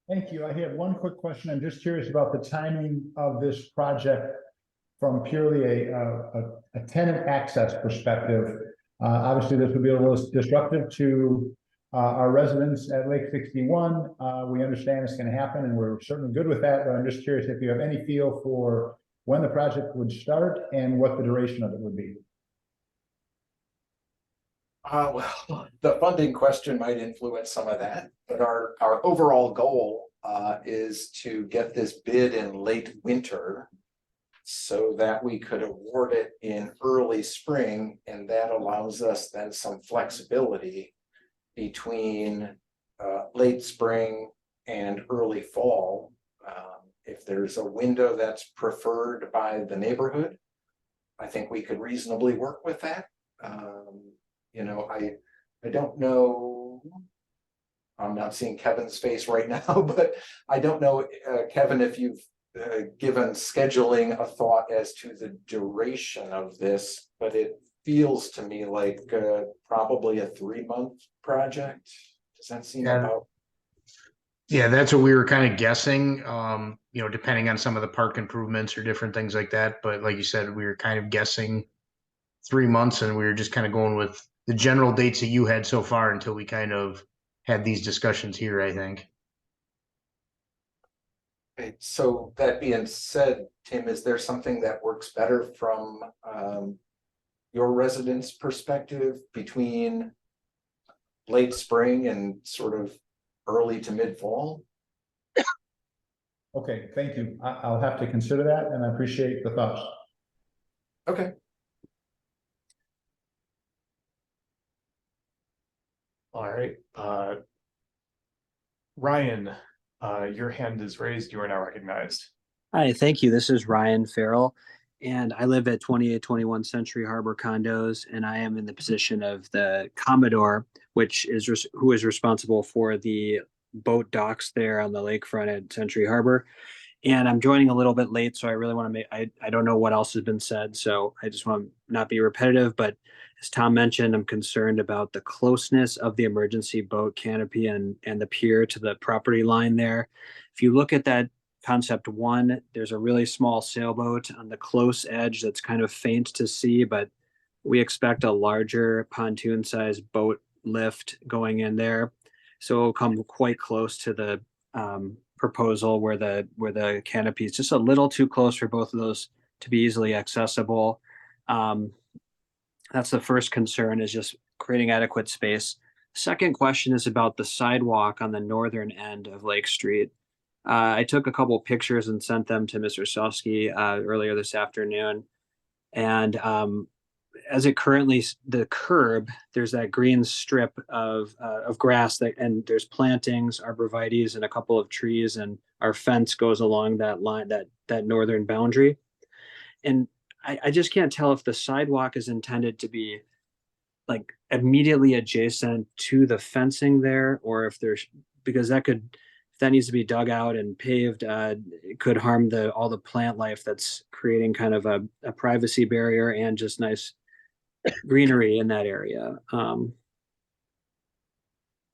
Thank you. I have one quick question. I'm just curious about the timing of this project from purely a tenant access perspective. Obviously, this would be a little disruptive to our residents at Lake 61. We understand it's going to happen, and we're certainly good with that. But I'm just curious if you have any feel for when the project would start and what the duration of it would be. Well, the funding question might influence some of that, but our overall goal is to get this bid in late winter so that we could award it in early spring, and that allows us then some flexibility between late spring and early fall. If there's a window that's preferred by the neighborhood, I think we could reasonably work with that. I don't know. I'm not seeing Kevin's face right now, but I don't know, Kevin, if you've given scheduling a thought as to the duration of this, but it feels to me like probably a 3-month project. Does that seem about? Yeah, that's what we were kind of guessing, depending on some of the park improvements or different things like that. But like you said, we were kind of guessing 3 months, and we were just kind of going with the general dates that you had so far until we kind of had these discussions here, I think. Okay, so that being said, Tim, is there something that works better from your residents' perspective between late spring and sort of early to mid fall? Okay, thank you. I'll have to consider that, and I appreciate the thoughts. Okay. All right. Ryan, your hand is raised. You are now recognized. Hi, thank you. This is Ryan Farrell, and I live at 2821 Century Harbor condos, and I am in the position of the Commodore, who is responsible for the boat docks there on the lakefront at Century Harbor. And I'm joining a little bit late, so I really want to I don't know what else has been said, so I just want to not be repetitive, but as Tom mentioned, I'm concerned about the closeness of the emergency boat canopy and the pier to the property line there. If you look at that concept 1, there's a really small sailboat on the close edge that's kind of faint to see, but we expect a larger pontoon-sized boat lift going in there. So it'll come quite close to the proposal where the canopy is just a little too close for both of those to be easily accessible. That's the first concern, is just creating adequate space. Second question is about the sidewalk on the northern end of Lake Street. I took a couple pictures and sent them to Mr. Sosky earlier this afternoon. And as it currently, the curb, there's that green strip of grass that, and there's plantings, arborvitaes, and a couple of trees, and our fence goes along that line, that northern boundary. And I just can't tell if the sidewalk is intended to be like immediately adjacent to the fencing there, or if there's, because that could, if that needs to be dug out and paved, it could harm all the plant life that's creating kind of a privacy barrier and just nice greenery in that area.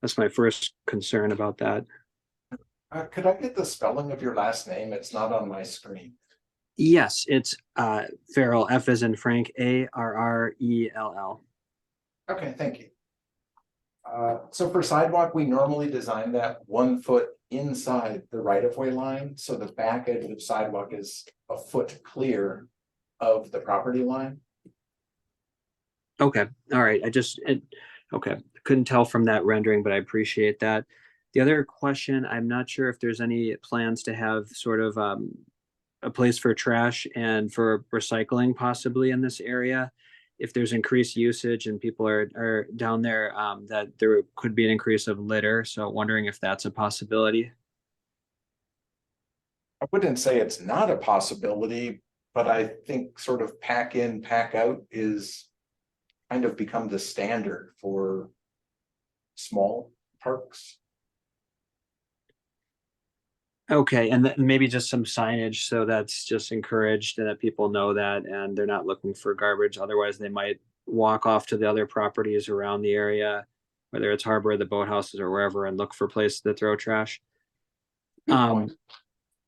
That's my first concern about that. Could I get the spelling of your last name? It's not on my screen. Yes, it's Farrell, F as in Frank, Arrell. Okay, thank you. So for sidewalk, we normally design that 1 foot inside the right-of-way line, so the back edge of the sidewalk is a foot clear of the property line. Okay, all right. Okay, couldn't tell from that rendering, but I appreciate that. The other question, I'm not sure if there's any plans to have sort of a place for trash and for recycling possibly in this area. If there's increased usage and people are down there, that there could be an increase of litter. So wondering if that's a possibility. I wouldn't say it's not a possibility, but I think sort of pack in, pack out is kind of become the standard for small parks. Okay, and maybe just some signage so that's just encouraged and that people know that and they're not looking for garbage. Otherwise, they might walk off to the other properties around the area, whether it's Harbor, the boathouses, or wherever, and look for places to throw trash. And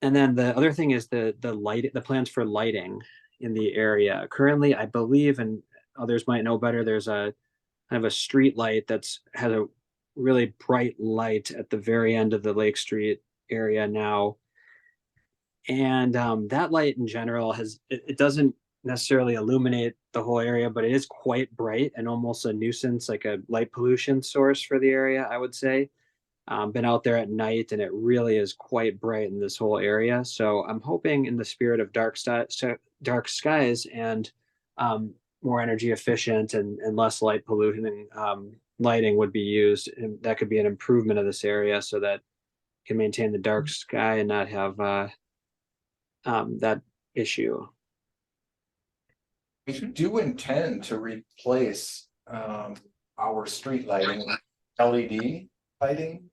then the other thing is the plans for lighting in the area. Currently, I believe, and others might know better, there's a kind of a street light has a really bright light at the very end of the Lake Street area now, and that light in general it doesn't necessarily illuminate the whole area, but it is quite bright and almost a nuisance, like a light pollution source for the area, I would say. Been out there at night and it really is quite bright in this whole area, so I'm hoping in the spirit of dark skies and more energy efficient and less light polluting lighting would be used, and that could be an improvement of this area so that can maintain the dark sky and not have that issue. We do intend to replace our street lighting with LED lighting,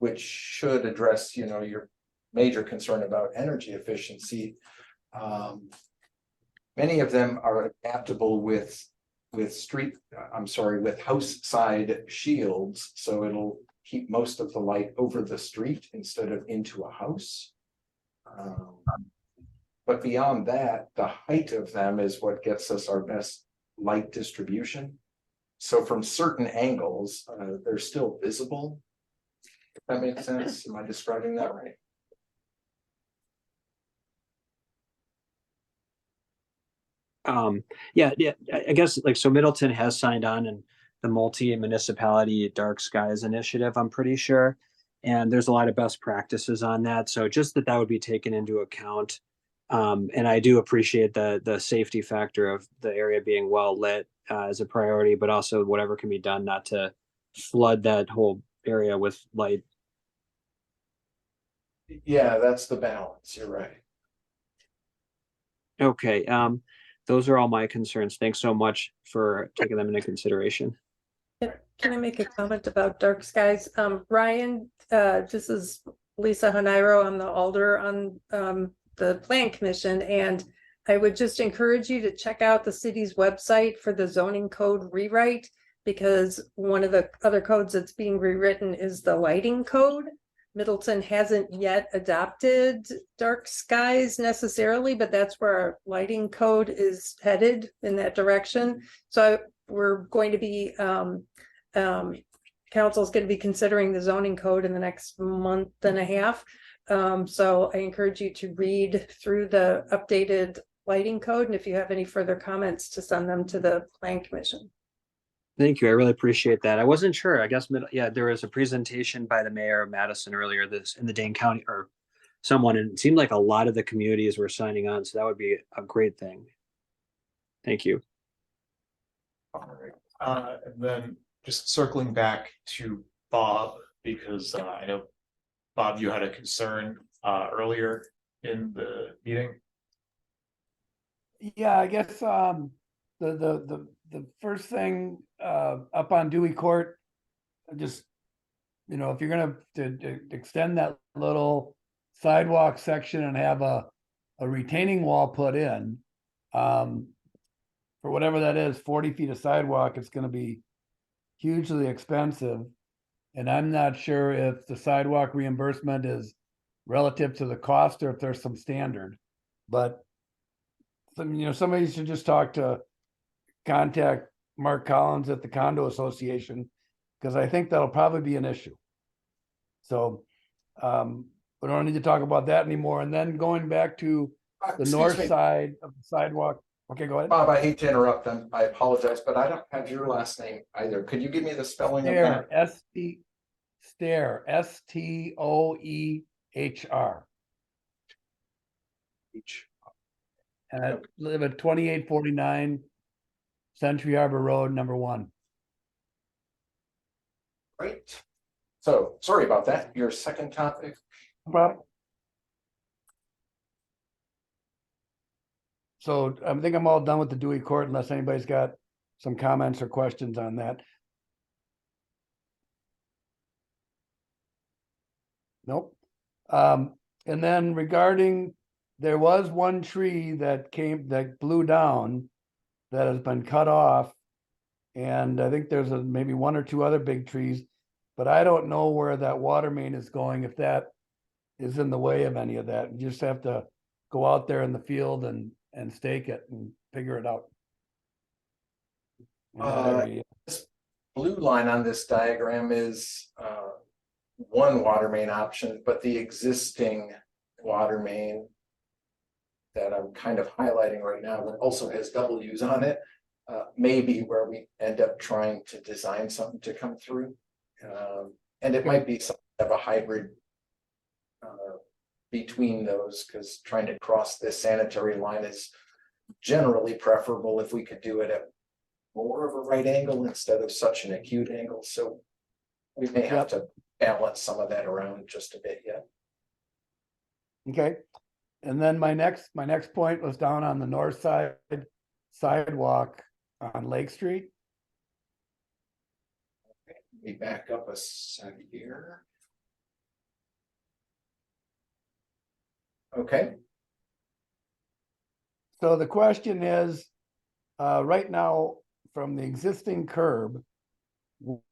which should address, your major concern about energy efficiency. Many of them are adaptable with house side shields, so it'll keep most of the light over the street instead of into a house. But beyond that, the height of them is what gets us our best light distribution. So from certain angles, they're still visible. If that makes sense, am I describing that right? Yeah, I guess so Middleton has signed on and the multi-municipality dark skies initiative, I'm pretty sure, and there's a lot of best practices on that, so just that would be taken into account. And I do appreciate the safety factor of the area being well lit as a priority, but also whatever can be done not to flood that whole area with light. Yeah, that's the balance, you're right. Okay, those are all my concerns. Thanks so much for taking them into consideration. Can I make a comment about dark skies? Ryan, this is Lisa Hanairo. I'm the alder on the Plan Commission, and I would just encourage you to check out the city's website for the zoning code rewrite, because one of the other codes that's being rewritten is the lighting code. Middleton hasn't yet adopted dark skies necessarily, but that's where our lighting code is headed in that direction. So we're going to be, council's going to be considering the zoning code in the next month and a half. So I encourage you to read through the updated lighting code, and if you have any further comments, to send them to the Plan Commission. Thank you. I really appreciate that. I wasn't sure. I guess, there was a presentation by the mayor of Madison earlier in the Dane County, or someone, and it seemed like a lot of the communities were signing on. So that would be a great thing. Thank you. And then just circling back to Bob, because I know, Bob, you had a concern earlier in the meeting. Yeah, I guess, the first thing, up on Dewey Court, just, you know, if you're gonna to extend that little sidewalk section and have a retaining wall put in, for whatever that is, 40 feet of sidewalk, it's gonna be hugely expensive. And I'm not sure if the sidewalk reimbursement is relative to the cost or if there's some standard. But somebody should just contact Mark Collins at the Condo Association, because I think that'll probably be an issue. So we don't need to talk about that anymore. And then going back to the Excuse north me, side of the sidewalk. Okay, go ahead. Bob, I hate to interrupt them. I apologize, but I don't have your last name either. Could you give me the spelling of that? Stair, Stoehr. And I live at 2849 Century Harbor Road, #1. Great. So, sorry about that. Your second topic. No problem. So I think I'm all done with the Dewey Court unless anybody's got some comments or questions on that. Nope. And then regarding, there was one tree that blew down that has been cut off. And I think there's maybe one or two other big trees, but I don't know where that water main is going, if that is in the way of any of that. You just have to go out there in the field and stake it and figure it out. This blue line on this diagram is one water main option, but the existing water main that I'm kind of highlighting right now that also has W's on it, maybe where we end up trying to design something to come through. And it might be some of a hybrid between those, because trying to cross this sanitary line is generally preferable if we could do it at more of a right angle instead of such an acute angle. So we may have to balance some of that around just a bit yet. Okay. And then my next point was down on the north side sidewalk on Lake Street. Okay, let me back up a sec here. Okay. So the question is, right now, from the existing curb,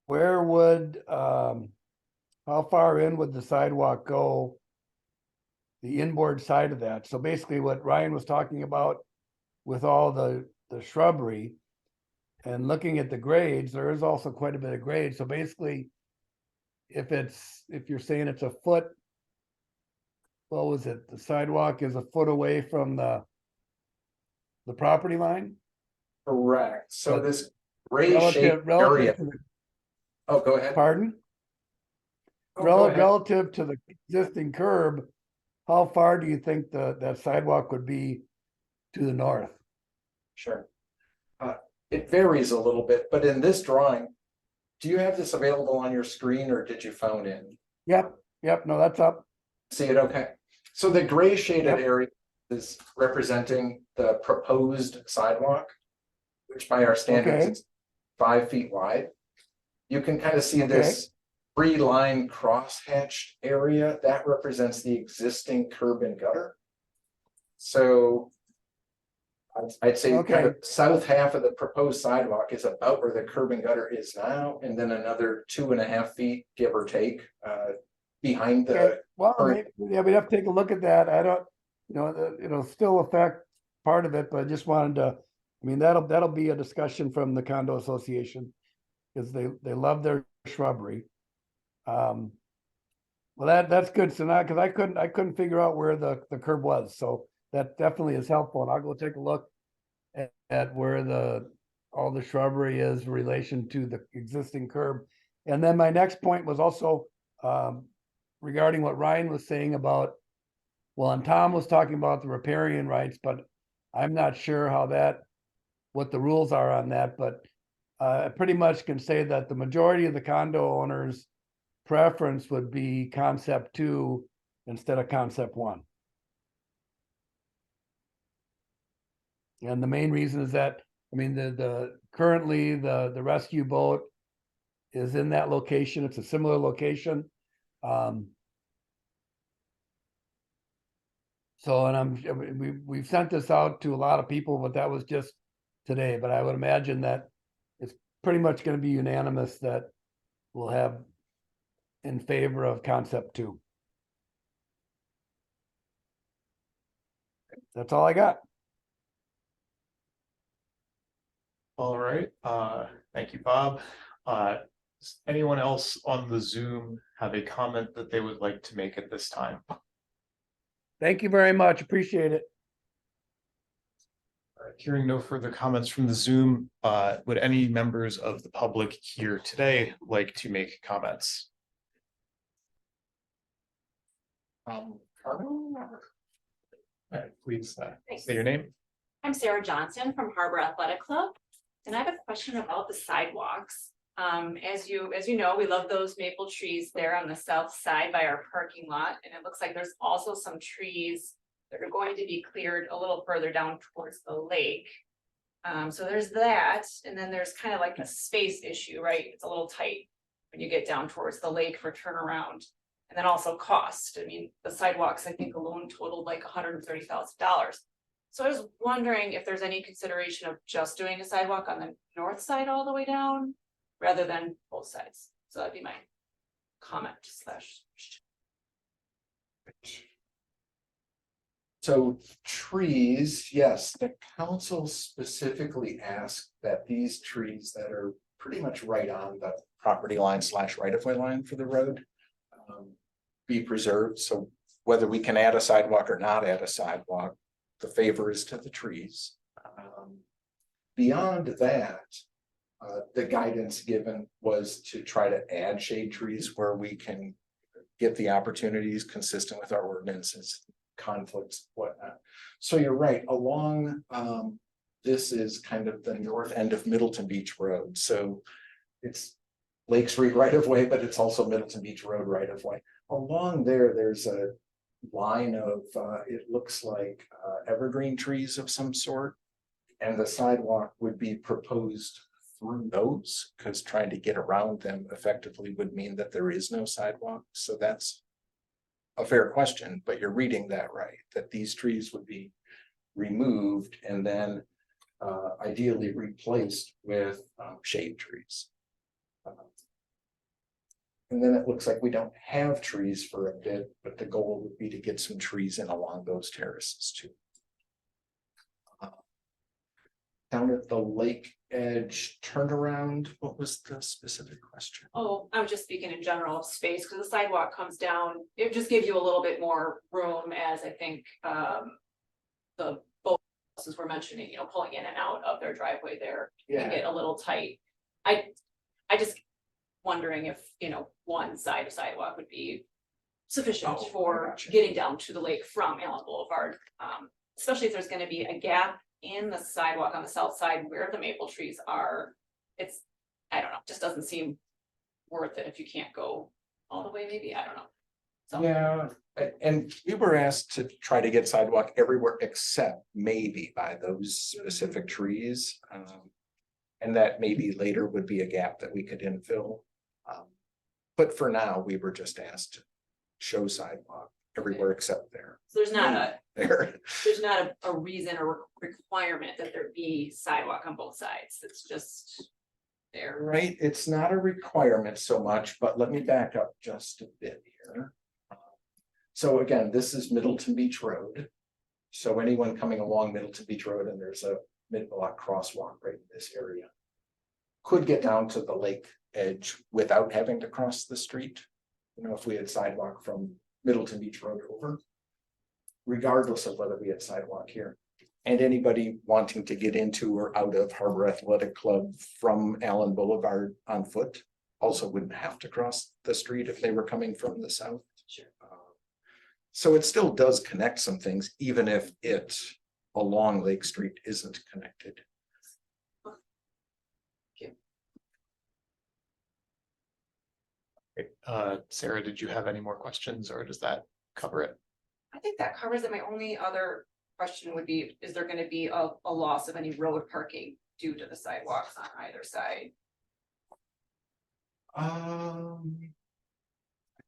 where would, how far in would the sidewalk go? The inboard side of that. So basically what Ryan was talking about with all the shrubbery and looking at the grades, there is also quite a bit of grade. So basically, if you're saying it's a foot, what was it? The sidewalk is a foot away from the property line? Correct. So But this gray shaped area. Oh, go ahead. Pardon? Oh, go ahead. Relative to the existing curb, how far do you think that sidewalk would be to the north? Sure. It varies a little bit, but in this drawing, do you have this available on your screen or did you phone in? Yep, no, that's up. See it? Okay. So the gray shaded Yep. area is representing the proposed sidewalk, which by our standards Okay. is 5 feet wide. You can kind of see Okay. this 3-line cross-hatched area that represents the existing curb and gutter. So I'd say kind of south half of the proposed sidewalk is about where the curb and gutter is now, and then another 2.5 feet, give or take, behind the. Okay. Well, current. yeah, we'd have to take a look at that. I don't, it'll still affect part of it, but I just wanted to, I mean, that'll be a discussion from the condo association, because they love their shrubbery. Well, that's good. So now, because I couldn't figure out where the curb was, so that definitely is helpful. And I'll go take a look at where all the shrubbery is in relation to the existing curb. And then my next point was also regarding what Ryan was saying about, well, and Tom was talking about the riparian rights, but I'm not sure what the rules are on that. But I pretty much can say that the majority of the condo owners' preference would be concept 2 instead of concept 1. And the main reason is that, I mean, currently the rescue boat is in that location. It's a similar location. So, and we've sent this out to a lot of people, but that was just today. But I would imagine that it's pretty much going to be unanimous that we'll have in favor of concept 2. That's all I got. All right, thank you, Bob. Does anyone else on the Zoom have a comment that they would like to make at this time? Thank you very much. Appreciate it. All right, hearing no further comments from the Zoom, would any members of the public here today like to make comments? All right, please say your name. I'm Sarah Johnson from Harbor Athletic Club, and I have a question about the sidewalks. As you know, we love those maple trees there on the south side by our parking lot, and it looks like there's also some trees that are going to be cleared a little further down towards the lake. So there's that, and then there's kind of like a space issue, right? It's a little tight when you get down towards the lake for turnaround. And then also cost. I mean, the sidewalks, I think alone totaled like $130,000. So I was wondering if there's any consideration of just doing a sidewalk on the north side all the way down rather than both sides. So that'd be my comment slash. So trees, yes, the council specifically asked that these trees that are pretty much right on the property line / right of way line for the road be preserved. So whether we can add a sidewalk or not add a sidewalk, the favor is to the trees. Beyond that, the guidance given was to try to add shade trees where we can get the opportunities consistent with our ordinances, conflicts, whatnot. So you're right, along this is kind of the north end of Middleton Beach Road. So it's Lake Street right of way, but it's also Middleton Beach Road right of way. Along there, there's a line of, it looks like evergreen trees of some sort. And the sidewalk would be proposed through those, because trying to get around them effectively would mean that there is no sidewalk. So that's a fair question, but you're reading that right, that these trees would be removed and then ideally replaced with shade trees. And then it looks like we don't have trees for a bit, but the goal would be to get some trees in along those terraces too. Down at the lake edge turnaround, what was the specific question? Oh, I was just speaking in general of space, because the sidewalk comes down, it just gives you a little bit more room, as I think the both houses were mentioning, you know, pulling in and out of their driveway there can get a little tight. I just wondering if, you know, one side of sidewalk would be sufficient for getting down to the lake from Allen Boulevard, especially if there's going to be a gap in the sidewalk on the south side where the maple trees are. It's, I don't know, just doesn't seem worth it if you can't go all the way, maybe, I don't know. So yeah, and we were asked to try to get sidewalk everywhere except maybe by those specific trees. And that maybe later would be a gap that we could infill. But for now, we were just asked to show sidewalk everywhere except there. so there's not a There. there's not a reason or requirement that there be sidewalk on both sides. It's just there. Right, it's not a requirement so much, but let me back up just a bit here. So again, this is Middleton Beach Road. So anyone coming along Middleton Beach Road, and there's a mid-block crosswalk right in this area, could get down to the lake edge without having to cross the street. You know, if we had sidewalk from Middleton Beach Road over, regardless of whether we had sidewalk here. And anybody wanting to get into or out of Harbor Athletic Club from Allen Boulevard on foot also wouldn't have to cross the street if they were coming from the south. Sure. So it still does connect some things, even if it along Lake Street isn't connected. Sarah, did you have any more questions or does that cover it? I think that covers it. My only other question would be, is there gonna be a loss of any road parking due to the sidewalks on either side? I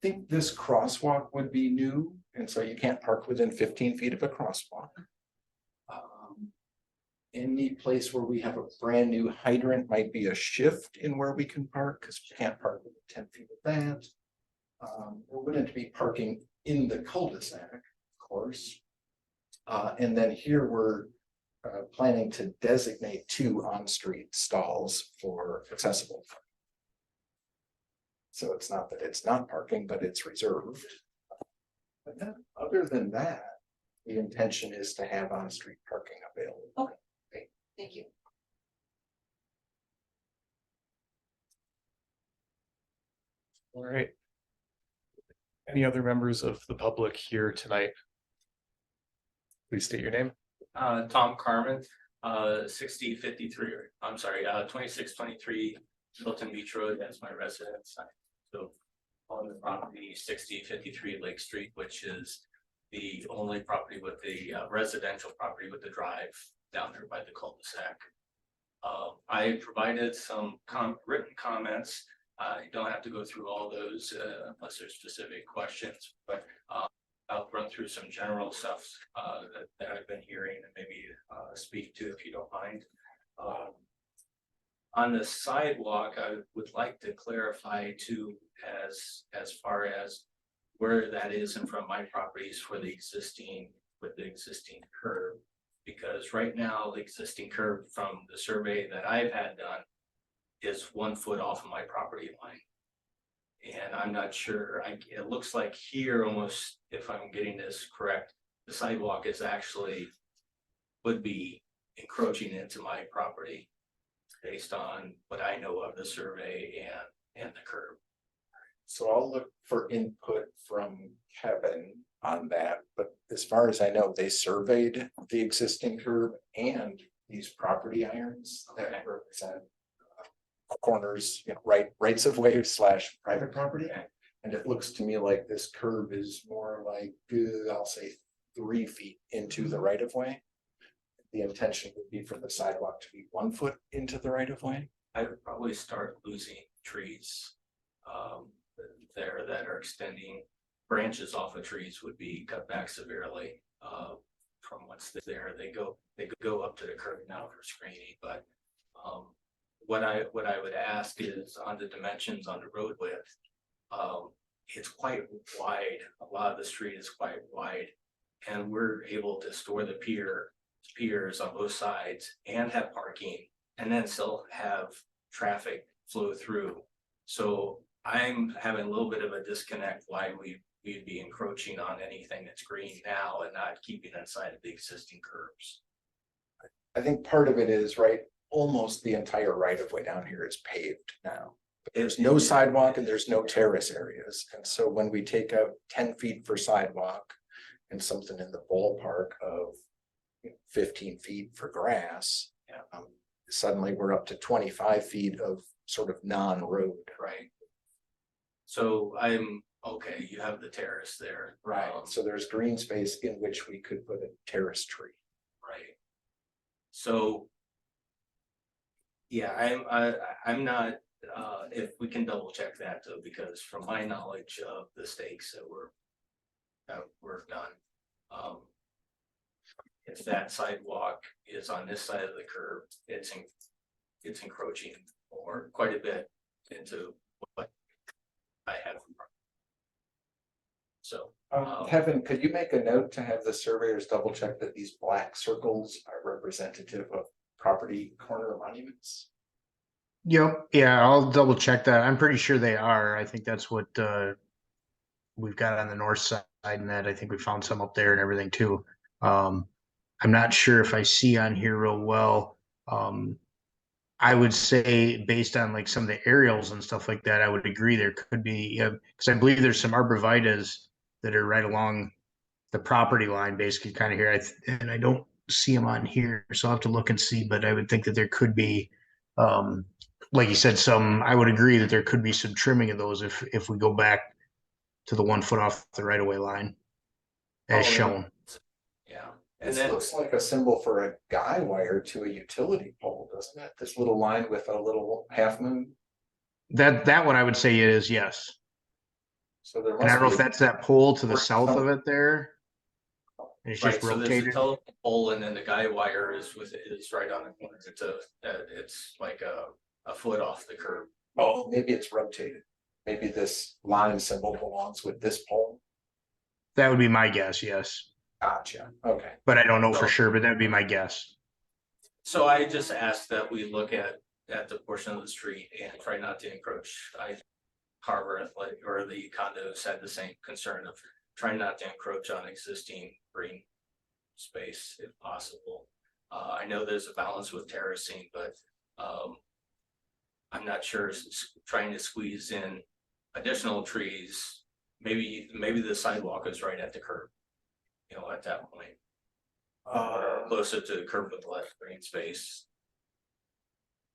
think this crosswalk would be new, and so you can't park within 15 feet of a crosswalk. Any place where we have a brand new hydrant might be a shift in where we can park, because we can't park within 10 feet of that. We're going to be parking in the cul-de-sac, of course. And then here we're planning to designate 2 on-street stalls for accessible parking. So it's not that it's not parking, but it's reserved. But then, other than that, the intention is to have on-street parking available. Okay, great, thank you. All right. Any other members of the public here tonight? Please state your name. Tom Carmen, 6053, I'm sorry, 2623 Middleton Beach Road, that's my residence. So on the property 6053 Lake Street, which is the only property with the residential property with the drive down there by the cul-de-sac. I provided some written comments. I don't have to go through all those unless there's specific questions, but I'll run through some general stuff that I've been hearing and maybe speak to if you don't mind. On the sidewalk, I would like to clarify too, as far as where that is in front of my properties for the existing, with the existing curb. Because right now, the existing curb from the survey that I've had done is 1 foot off of my property line. And I'm not sure, it looks like here almost, if I'm getting this correct, the sidewalk is actually would be encroaching into my property based on what I know of the survey and the curb. So I'll look for input from Kevin on that, but as far as I know, they surveyed the existing curb and these property irons that represent corners, you know, rights of way / private property. And it looks to me like this curb is more like, I'll say 3 feet into the right of way. The intention would be for the sidewalk to be 1 foot into the right of way. I would probably start losing trees there that are extending. Branches off of trees would be cut back severely from what's there. They go up to the curb now for screening, but what I would ask is on the dimensions on the road width, it's quite wide. A lot of the street is quite wide, and we're able to store the piers on both sides and have parking, and then still have traffic flow through. So I'm having a little bit of a disconnect why we'd be encroaching on anything that's green now and not keeping inside of the existing curbs. I think part of it is almost the entire right of way down here is paved now. But there's no sidewalk and there's no terrace areas. And so when we take out 10 feet for sidewalk and something in the ballpark of 15 feet for grass, suddenly we're up to 25 feet of sort of non-road. Right. So I'm okay, you have the terrace there. Right. So there's green space in which we could put a terrace tree. Right. So yeah, I'm not, if we can double check that though, because from my knowledge of the stakes that were done, if that sidewalk is on this side of the curb, it's encroaching or quite a bit into what I have. So Kevin, could you make a note to have the surveyors double check that these black circles are representative of property corner monuments? Yep, yeah, I'll double check that. I'm pretty sure they are. I think that's what we've got on the north side, and that I think we found some up there and everything too. I'm not sure if I see on here real well. I would say based on like some of the aerials and stuff like that, I would agree there could be, because I believe there's some arborvitaes that are right along the property line, basically kind of here. And I don't see them on here, so I'll have to look and see, but I would think that there could be like you said, I would agree that there could be some trimming of those if we go back to the 1 foot off the right of way line as Oh, shown. Yeah, and This then, looks like a symbol for a guy wire to a utility pole, doesn't it? This little line with a little half moon. That one I would say it is, yes. So there And I must don't know be. if that's that pole to the Or south of some- it there. And it's just right, so there's a rotated. telephone pole and then the guy wire is right on the corner. It's like a foot off the curb. Oh, maybe it's rotated. Maybe this line symbol belongs with this pole. That would be my guess, yes. Gotcha, okay. But I don't know for So- sure, but that'd be my guess. So I just asked that we look at the portion of the street and try not to encroach. Harbor Athletic or the condos had the same concern of trying not to encroach on existing green space if possible. I know there's a balance with terracing, but I'm not sure trying to squeeze in additional trees. Maybe the sidewalk is right at the curb, you know, at that point. Closer to the curb with less green space.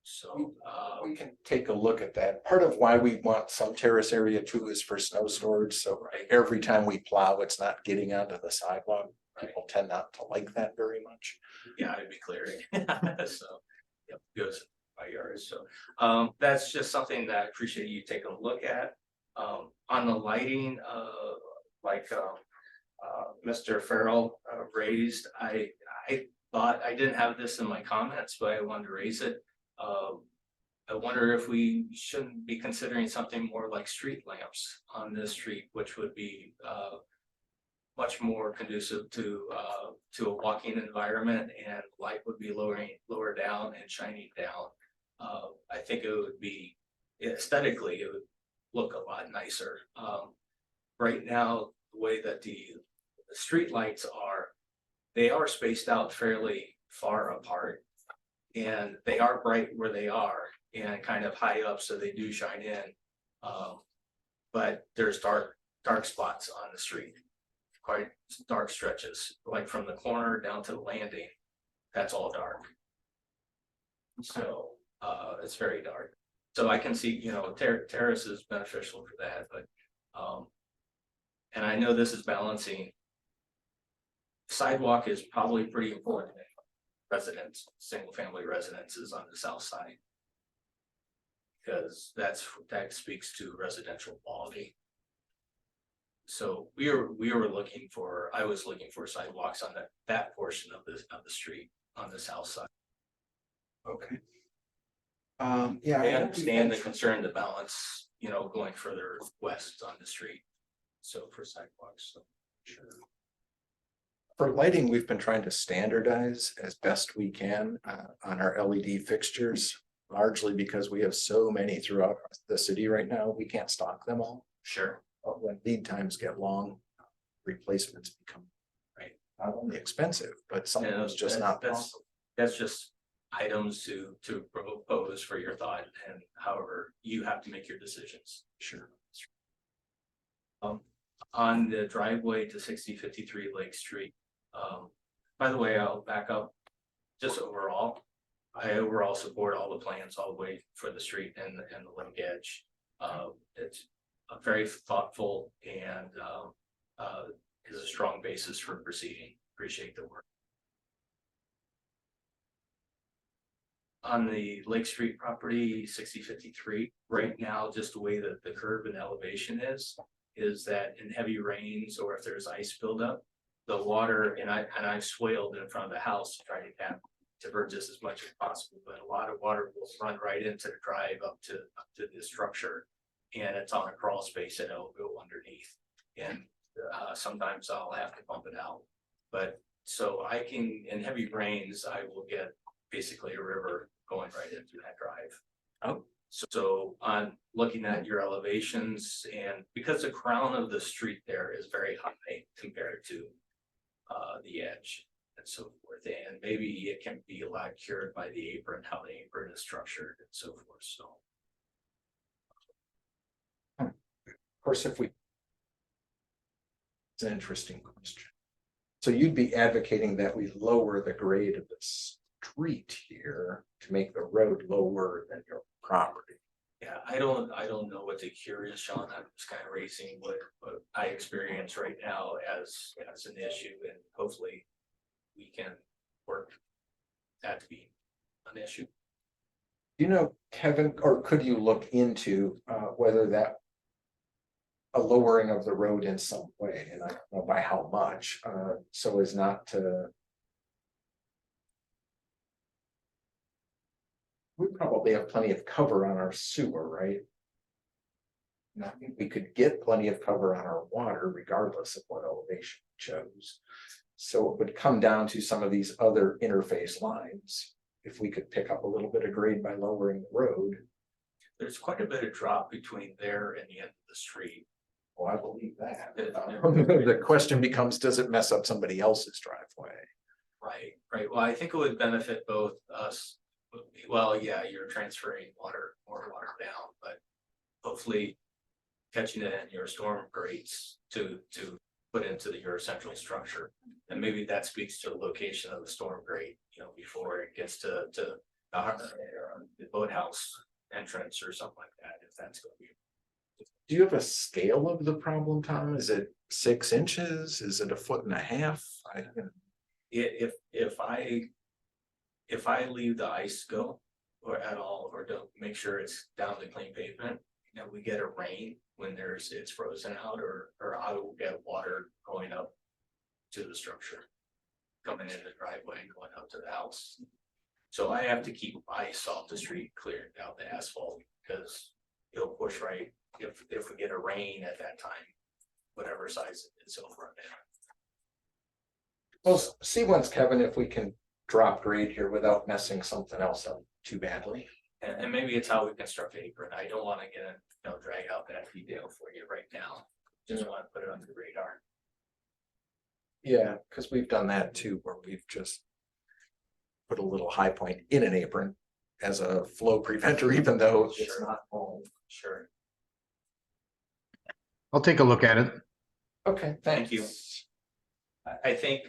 So We can take a look at that. Part of why we want some terrace area too is for snow storage, so every time we plow, it's not getting onto the sidewalk. People tend not to like that very much. yeah, I'd be clearing. So, yep, goes by yards. So, that's just something that I appreciate you taking a look at. On the lighting, like, Mr. Farrell raised, I thought I didn't have this in my comments, but I wanted to raise it. I wonder if we shouldn't be considering something more like street lamps on this street, which would be much more conducive to a walking environment, and light would be lower down and shining down. I think it would be aesthetically, it would look a lot nicer. Right now, the way that the street lights are, they are spaced out fairly far apart. And they are bright where they are and kind of high up, so they do shine in. But there's dark spots on the street, quite dark stretches, like from the corner down to the landing. That's all dark. So it's very dark. So I can see, you know, terrace is beneficial for that, but and I know this is balancing. Sidewalk is probably pretty important. Residents, single family residences on the south side. Because that speaks to residential quality. So I was looking for sidewalks on that portion of the street on the south side. Okay. Yeah. I understand the concern to balance, you know, going further west on the street. So for sidewalks, so sure. For lighting, we've been trying to standardize as best we can on our LED fixtures, largely because we have so many throughout the city right now, we can't stock them all. Sure. But when lead times get long, replacements become not only expensive, but sometimes just not possible. That's just items to propose for your thought, and however you have to make your decisions. Sure. On the driveway to 6053 Lake Street. By the way, I'll back up. Just overall, I overall support all the plans all the way for the street and the lake edge. It's a very thoughtful and is a strong basis for proceeding. Appreciate the work. On the Lake Street property, 6053, right now, just the way that the curve and elevation is that in heavy rains or if there's ice buildup, the water, and I've swaled in front of the house to try to divert just as much as possible, but a lot of water will run right into the drive up to the structure, and it's on a crawl space and it'll go underneath, and sometimes I'll have to pump it out. But so I can, in heavy rains, I will get basically a river going right into that drive. Oh. So on looking at your elevations, and because the crown of the street there is very high compared to the edge and so forth, and maybe it can be a lot cured by the apron, how the apron is structured and so forth. So of course, it's an interesting question. So you'd be advocating that we lower the grade of the street here to make the road lower than your property. Yeah, I don't know what the cure is, Sean. I'm just kind of raising what I experience right now as an issue, and hopefully we can work that to be an issue. You know, Kevin, or could you look into whether that a lowering of the road in some way, and I don't know by how much, so as not to. We probably have plenty of cover on our sewer, right? And I think we could get plenty of cover on our water regardless of what elevation we chose. So it would come down to some of these other interface lines. If we could pick up a little bit of grade by lowering the road. There's quite a bit of drop between there and the end of the street. Oh, I believe that. It- The question becomes, does it mess up somebody else's driveway? Right. Well, I think it would benefit both us. Well, yeah, you're transferring more water down, but hopefully catching it in your storm grates to put into your central structure. And maybe that speaks to the location of the storm grate, before it gets to the boathouse entrance or something like that, if that's gonna be. Do you have a scale of the problem, Tom? Is it 6 inches? Is it 1.5 feet? If I leave the ice go or at all, or don't make sure it's down to clean pavement, and we get a rain when it's frozen out, or I will get water going up to the structure, coming in the driveway and going up to the house. So I have to keep ice off the street, clearing out the asphalt, because it'll push right if we get a rain at that time, whatever size it's over there. Well, see once, Kevin, if we can drop grade here without messing something else up too badly. And maybe it's how we construct the apron. I don't want to drag out that detail for you right now. Just want to put it on the radar. Yeah, because we've done that too, where we've just put a little high point in an apron as a flow preventer, even though it's Sure. not home. Sure. I'll take a look at it. Okay, Thank you. I think,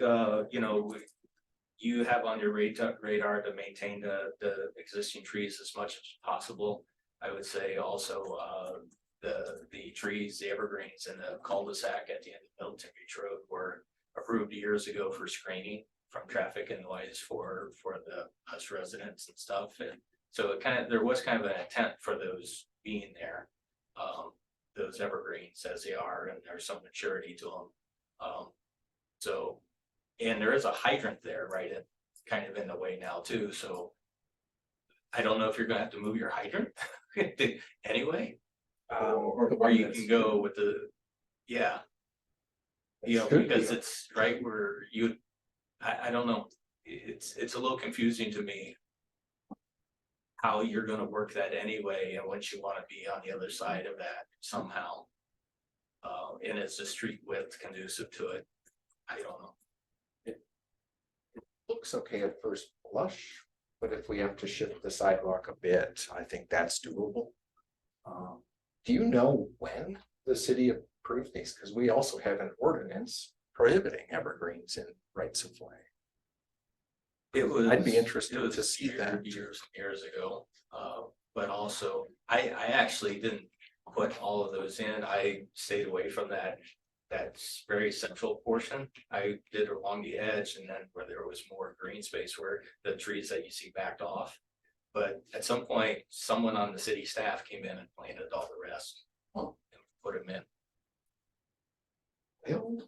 you have on your radar to maintain the existing trees as much as possible. I would say also, the trees, the evergreens in the cul-de-sac at the end of Middleton Beach Road were approved years ago for screening from traffic and noise for the us residents and stuff. And so there was kind of an intent for those being there. Those evergreens as they are, and there's some maturity to them. And there is a hydrant there, right? It kind of in the way now too, so I don't know if you're gonna have to move your hydrant anyway. Or the Or one you that's- can go with yeah. It should Because be. it's right where I don't know, it's a little confusing to me. How you're gonna work that anyway, and once you wanna be on the other side of that somehow. And it's a street width conducive to it, I don't know. Looks okay at first blush, but if we have to shift the sidewalk a bit, I think that's doable. Do you know when the city approved these? Because we also have an ordinance prohibiting evergreens in rights of way. I'd be interested it was to see that. Years ago, but also, I actually didn't put all of those in, I stayed away from that's very central portion. I did along the edge, and then where there was more green space where the trees that you see backed off. But at some point, someone on the city staff came in and planted all the rest. And put them in. Well,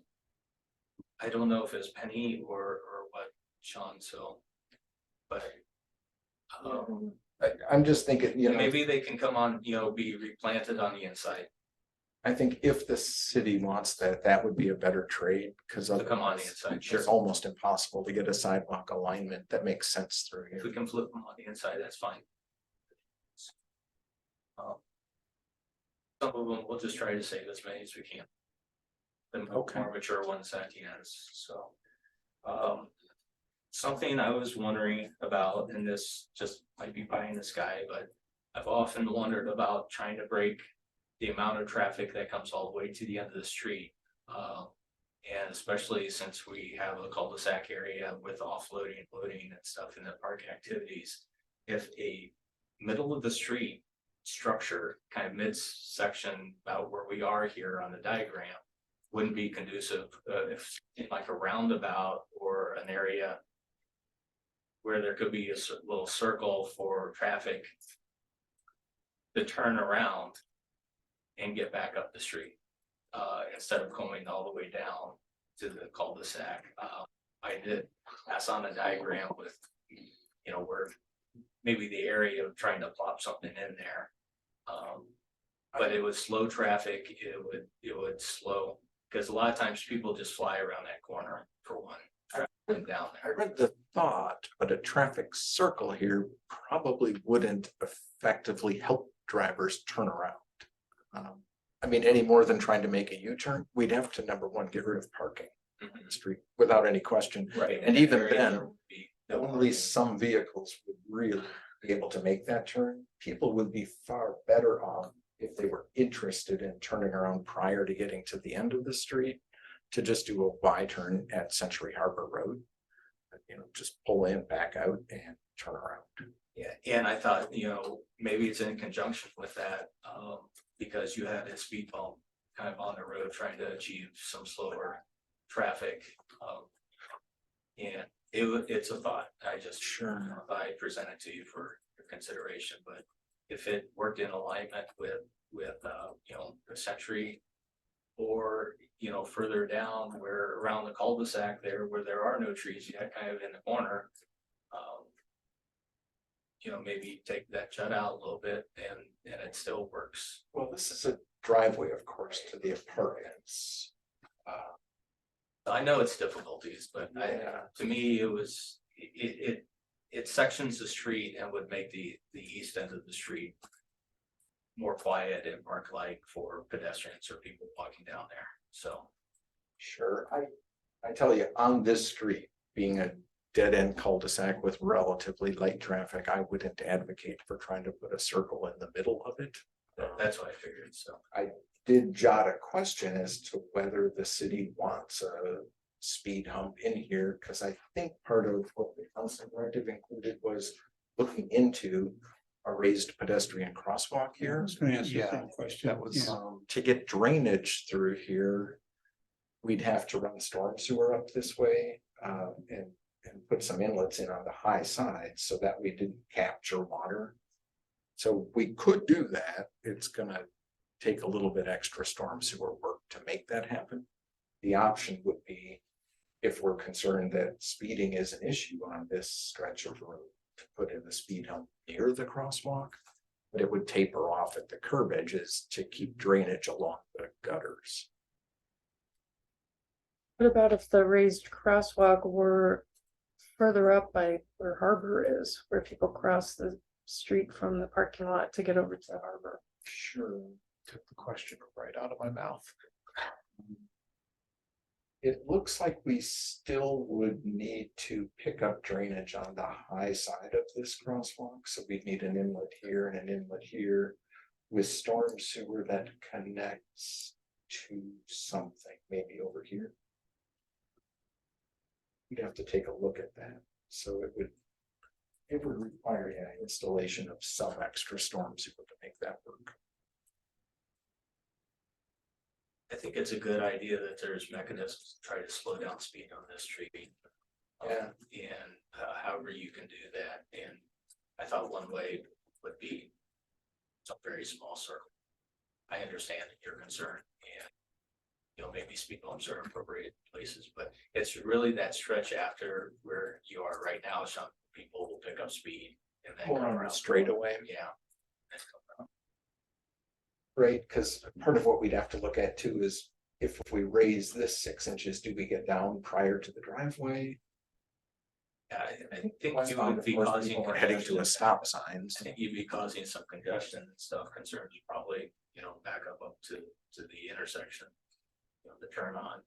I don't know if it's Penny or what, Sean, so. But. I'm just thinking, Maybe they can come on, be replanted on the inside. I think if the city wants that, that would be a better trade, because To come on the inside, sure. it's almost impossible to get a sidewalk alignment that makes sense through If here. we can flip them on the inside, that's fine. Some of them, we'll just try to save as many as we can. The Okay. more mature ones that he has, so. Something I was wondering about, and this just might be pie in the sky, but I've often wondered about trying to break the amount of traffic that comes all the way to the end of the street. And especially since we have a cul-de-sac area with offloading, loading and stuff in the park activities. If a middle of the street structure kind of midsection about where we are here on the diagram wouldn't be conducive, if in like a roundabout or an area where there could be a little circle for traffic to turn around and get back up the street, instead of going all the way down to the cul-de-sac. I did pass on a diagram with, you know, where maybe the area of trying to plop something in there. But it would slow traffic, it would slow, because a lot of times people just fly around that corner for one, traveling down I there. read the thought, but a traffic circle here probably wouldn't effectively help drivers turn around. I mean, any more than trying to make a U-turn, we'd have to, number one, get rid of parking on the street without any question. Right. And even area then, there would be only some vehicles would really be able to make that turn. People would be far better off if they were interested in turning around prior to getting to the end of the street, to just do a Y turn at Century Harbor Road. You know, just pull in, back out and turn around. Yeah, and I thought, you know, maybe it's in conjunction with that, because you had a speed bump kind of on the road trying to achieve some slower traffic. And it's a thought. I just thought I'd present it to you for your consideration, but if it worked in alignment with you know, the Century, or, you know, further down where around the cul-de-sac there where there are no trees yet, kind of in the corner, you know, maybe take that jut out a little bit and it still works. Well, this is a driveway, of course, to the apartments. I know it's difficulties, but Yeah. to me, it sections the street and would make the east end of the street more quiet and park-like for pedestrians or people walking down there, so. Sure, I tell you, on this street, being a dead-end cul-de-sac with relatively light traffic, I wouldn't advocate for trying to put a circle in the middle of it. That's what I figured, so. I did jot a question as to whether the city wants a speed hump in here, because I think part of what the council directive included was looking into a raised pedestrian crosswalk I here. was gonna ask you the Yeah, same question. that was- Yeah. To get drainage through here, we'd have to run storm sewer up this way, and put some inlets in on the high side so that we didn't capture water. So we could do that. It's gonna take a little bit extra storm sewer work to make that happen. The option would be, if we're concerned that speeding is an issue on this stretch of road, to put in the speed hump near the crosswalk, but it would taper off at the curb edges to keep drainage along the gutters. What about if the raised crosswalk were further up by where Harbor is, where people cross the street from the parking lot to get over to the harbor? Sure. Took the question right out of my mouth. It looks like we still would need to pick up drainage on the high side of this crosswalk, so we'd need an inlet here and an inlet here with storm sewer that connects to something, maybe over here. We'd have to take a look at that, so it would require, yeah, installation of some extra storm sewer to make that work. I think it's a good idea that there's mechanisms to try to slow down speed on this street. Yeah. And however you can do that, and I thought one way would be some very small circle. I understand your concern, and you know, maybe speed bumps are appropriate places, but it's really that stretch after where you are right now. Some people will pick up speed and then Or come on around a straightaway. Yeah. Right, because part of what we'd have to look at too is if we raise this 6 inches, do we get down prior to the driveway? I think you Westbound, would of be course, causing people are heading to a congestion. stop sign. I think you'd be causing some congestion and stuff, concerns probably, you know, back up to the intersection. You know, the turn on.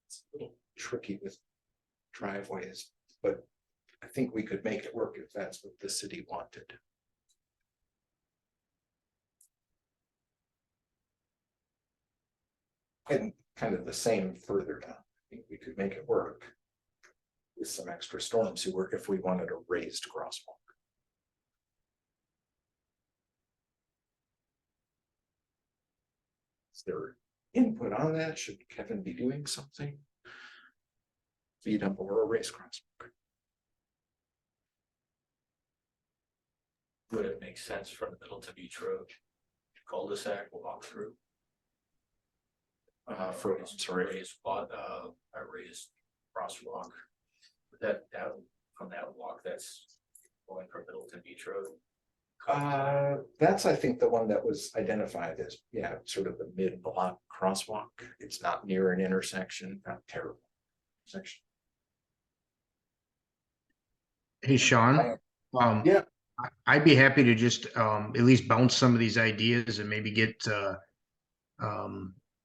It's a little tricky with driveways, but I think we could make it work if that's what the city wanted. And kind of the same further down. I think we could make it work with some extra storm sewer if we wanted a raised crosswalk. Is there input on that? Should Kevin be doing something? Feed up or a race crosswalk? Would it make sense from the Middleton Beach Road cul-de-sac walk through? For a raised crosswalk. That from that walk that's going from Middleton Beach Road. That's, I think, the one that was identified as, yeah, sort of the mid-block crosswalk. It's not near an intersection, not terrible section. Hey, Sean. Yeah. I'd be happy to just at least bounce some of these ideas and maybe get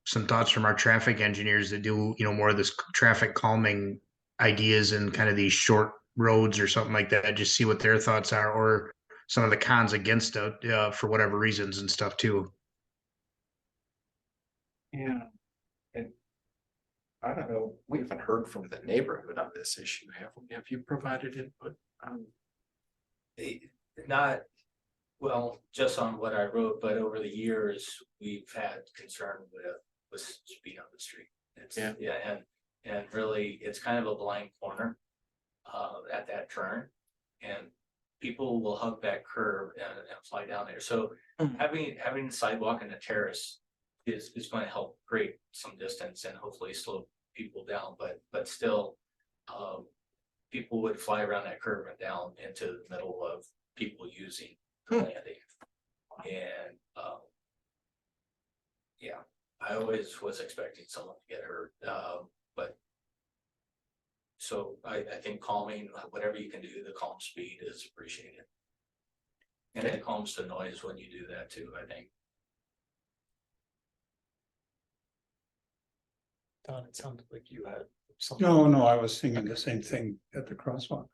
some thoughts from our traffic engineers that do, you know, more of this traffic calming ideas and kind of these short roads or something like that. Just see what their thoughts are, or some of the cons against it for whatever reasons and stuff too. Yeah. And I don't know, we haven't heard from the neighborhood on this issue, have we? Have you provided input? Not, well, just on what I wrote, but over the years, we've had concern with speed on the street. It's, yeah, and really, it's kind of a blind corner at that turn, and people will hug that curve and fly down there. So having the sidewalk and the terrace is going to help create some distance and hopefully slow people down, but still, people would fly around that curve and down into the middle of people using the landing. And yeah, I always was expecting someone to get hurt, but so I think calming, whatever you can do, the calm speed is appreciated. And it calms the noise when you do that too, I think. Don, it sounded like you had something. No, I was thinking the same thing at the crosswalk.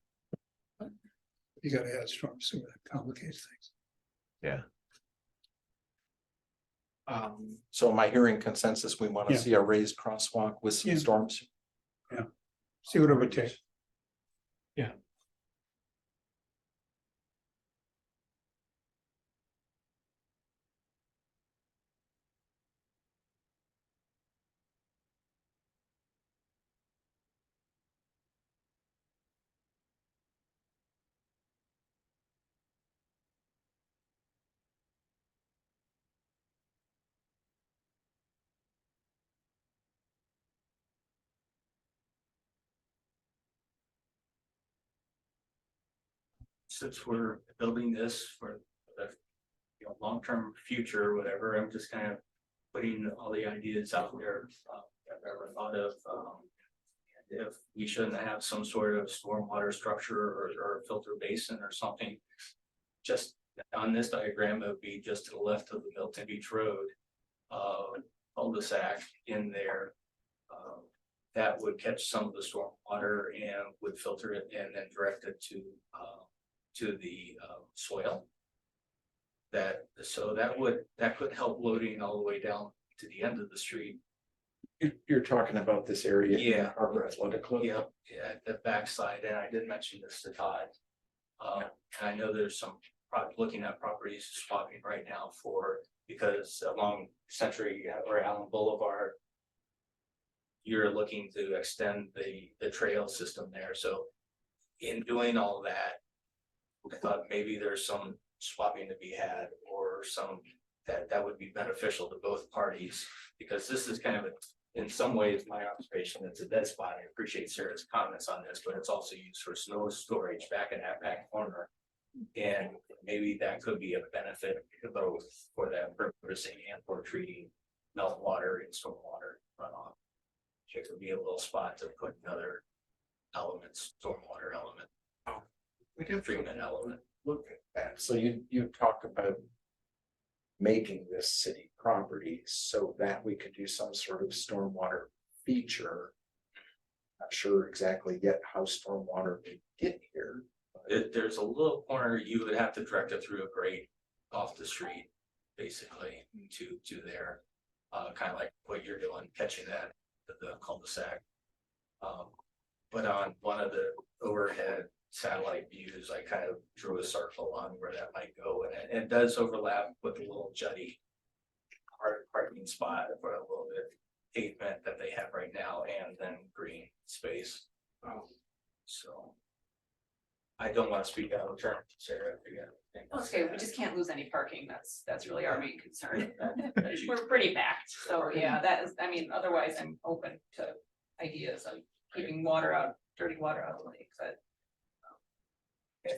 You gotta add storm sewer, that complicates things. Yeah. So am I hearing consensus? We want to Yeah. see a raised crosswalk with some Yeah. storms? See what it would take. Yeah. Since we're building this for the long-term future or whatever, I'm just kind of putting all the ideas out there I've ever thought of. If we shouldn't have some sort of stormwater structure or filter basin or something, just on this diagram, it would be just to the left of the Middleton Beach Road cul-de-sac in there. That would catch some of the stormwater and would filter it and then direct it to the soil. That could help loading all the way down to the end of the street. You're talking about this area. Yeah. Harbor Athletic Club. Yeah, the backside, and I did mention this to Todd. And I know there's some looking at properties swapping right now because along Century or Allen Boulevard, you're looking to extend the trail system there. So in doing all that, I thought maybe there's some swapping to be had, or some that would be beneficial to both parties, because this is kind of in some ways, my observation, it's a dead spot. I appreciate Sarah's comments on this, but it's also used for snow storage back in that back corner. And maybe that could be a benefit both for that purposing and for treating meltwater and stormwater runoff. It could be a little spot to put another elements, stormwater element. We do treatment element. Look at that. So you talk about making this city property so that we could do some sort of stormwater feature. Not sure exactly yet how stormwater would get here. There's a little corner you would have to direct it through a grate off the street, basically to there, kind of like what you're doing, catching that the cul-de-sac. But on one of the overhead satellite views, I kind of drew a circle on where that might go, and it does overlap with a little jutty parking spot for a little bit pavement that they have right now and then green space. So. I don't want to speak out of turn, Sarah. Okay, we just can't lose any parking. That's really our main concern. We're pretty backed, so yeah, that is, I mean, otherwise I'm open to ideas of keeping water out, dirty water out of the lake, but.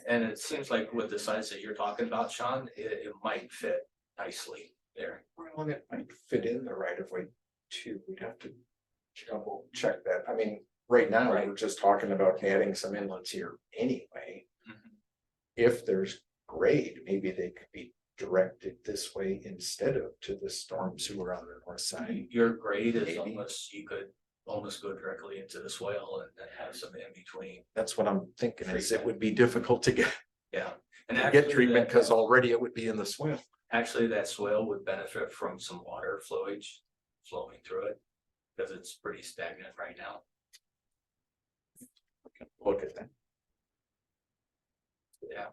And it seems like with the size that you're talking about, Sean, it might fit nicely there. Well, it might fit in the right of way too. We'd have to double check that. I mean, right now, we're just talking about adding some inlets here anyway. If there's grade, maybe they could be directed this way instead of to the storm sewer on the north side. Your grade is Maybe. almost, you could almost go directly into the swale and then have some in between. That's what I'm thinking is it would be difficult to get, Yeah. to actually get treatment that- because already it would be in the swale. Actually, that swale would benefit from some water flowage flowing through it because it's pretty stagnant right now. Look at that. Yeah.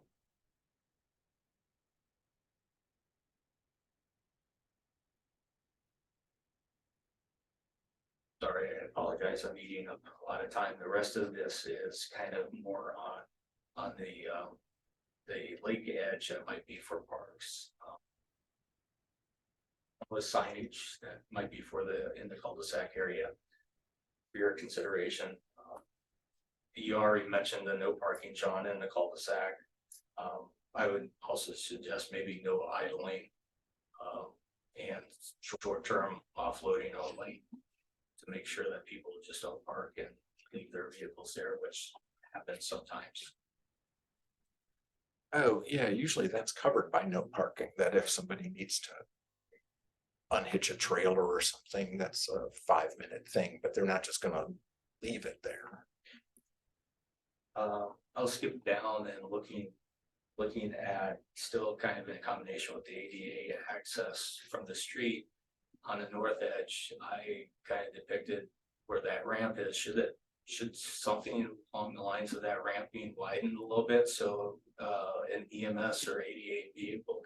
Sorry, I apologize. I'm eating up a lot of time. The rest of this is kind of more on the lake edge that might be for parks. With signage that might be for in the cul-de-sac area. For your consideration. You already mentioned the no parking, John, in the cul-de-sac. I would also suggest maybe no idling. And short-term offloading only. To make sure that people just don't park and leave their vehicles there, which happens sometimes. Oh, yeah, usually that's covered by no parking, that if somebody needs to unhitch a trailer or something, that's a 5-minute thing, but they're not just gonna leave it there. I'll skip down and looking at still kind of in combination with the ADA access from the street. On the north edge, I kind of depicted where that ramp is. Should something along the lines of that ramp being widened a little bit so an EMS or ADA vehicle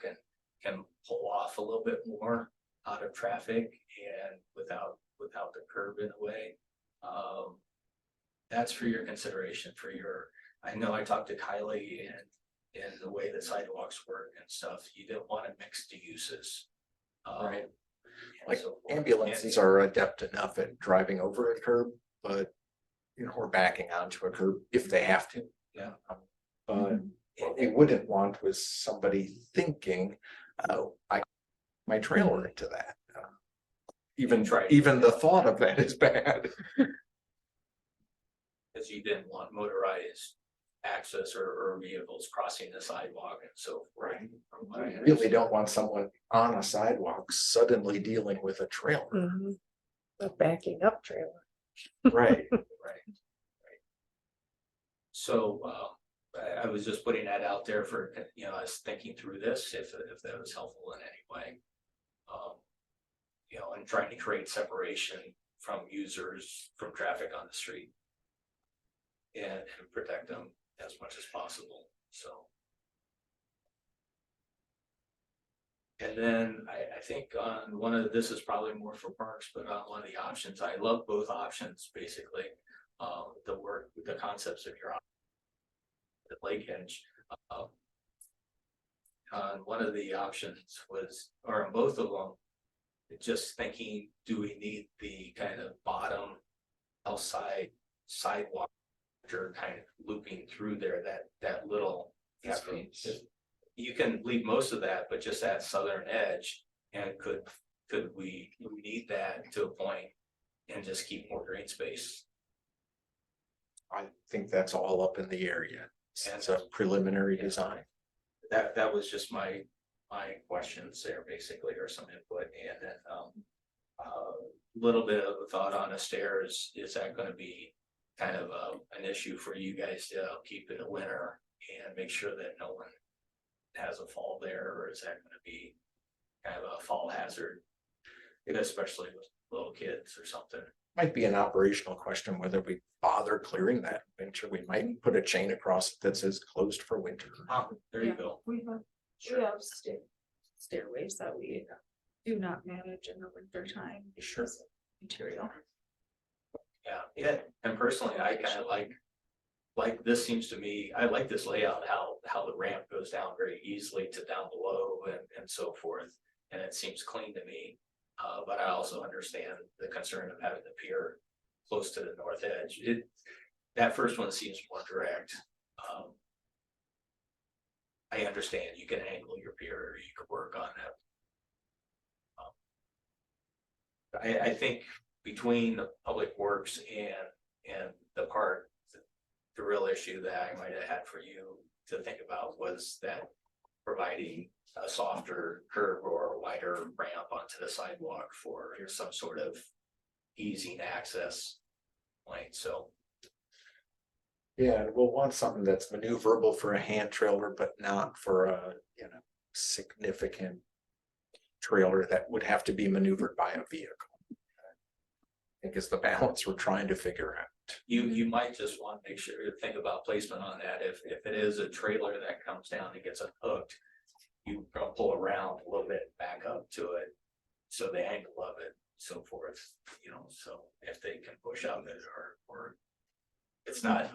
can pull off a little bit more out of traffic and without the curb in a way. That's for your consideration I know I talked to Kylie and the way the sidewalks work and stuff, you didn't want to mix the uses. Right. Like so forth. ambulances are adept enough at driving over a curb, but you know, we're backing onto a curb if they have to. Yeah. But what we wouldn't want was somebody thinking, oh, I my trailer into that. Even the thought of that is bad. Because you didn't want motorized access or vehicles crossing the sidewalk and so forth. We really don't want someone on a sidewalk suddenly dealing with a trailer. A backing up trailer. Right. So I was just putting that out there for, I was thinking through this, if that was helpful in any way. And trying to create separation from users, from traffic on the street. And protect them as much as possible, so. And then I think on this is probably more for parks, but on one of the options, I love both options, basically. The concepts of your the lake edge. On one of the options was, or on both of them, just thinking, do we need the kind of bottom outside sidewalk kind of looping through there, that little you can leave most of that, but just that southern edge, and could we need that to a point and just keep more green space? I think that's all up in the air yet. It's a preliminary design. That was just my questions there, basically, or some input. And then a little bit of a thought on the stairs. Is that going to be kind of an issue for you guys to keep in the winter and make sure that no one has a fall there, or is that going to be kind of a fall hazard, especially with little kids or something? Might be an operational question whether we bother clearing that winter. We might put a chain across it that says closed for winter. There you go. We have stairways that we do not manage in the winter time. Sure. because of Material. Yeah, and personally, I kind of like this seems to me, I like this layout, how the ramp goes down very easily to down below and so forth. And it seems clean to me, but I also understand the concern of having the pier close to the north edge. That first one seems more direct. I understand you can angle your pier, or you could work on that. I think between the public works and the park, the real issue that I might have had for you to think about was that providing a softer curb or a wider ramp onto the sidewalk for some sort of easing access point. So Yeah, and we'll want something that's maneuverable for a hand trailer, but not for a, significant trailer that would have to be maneuvered by a vehicle. I think is the balance we're trying to figure out. you might just want to make sure to think about placement on that. If it is a trailer that comes down and gets unhooked, you can pull around a little bit, back up to it. So the angle of it, so forth, so if they can push up it or it's not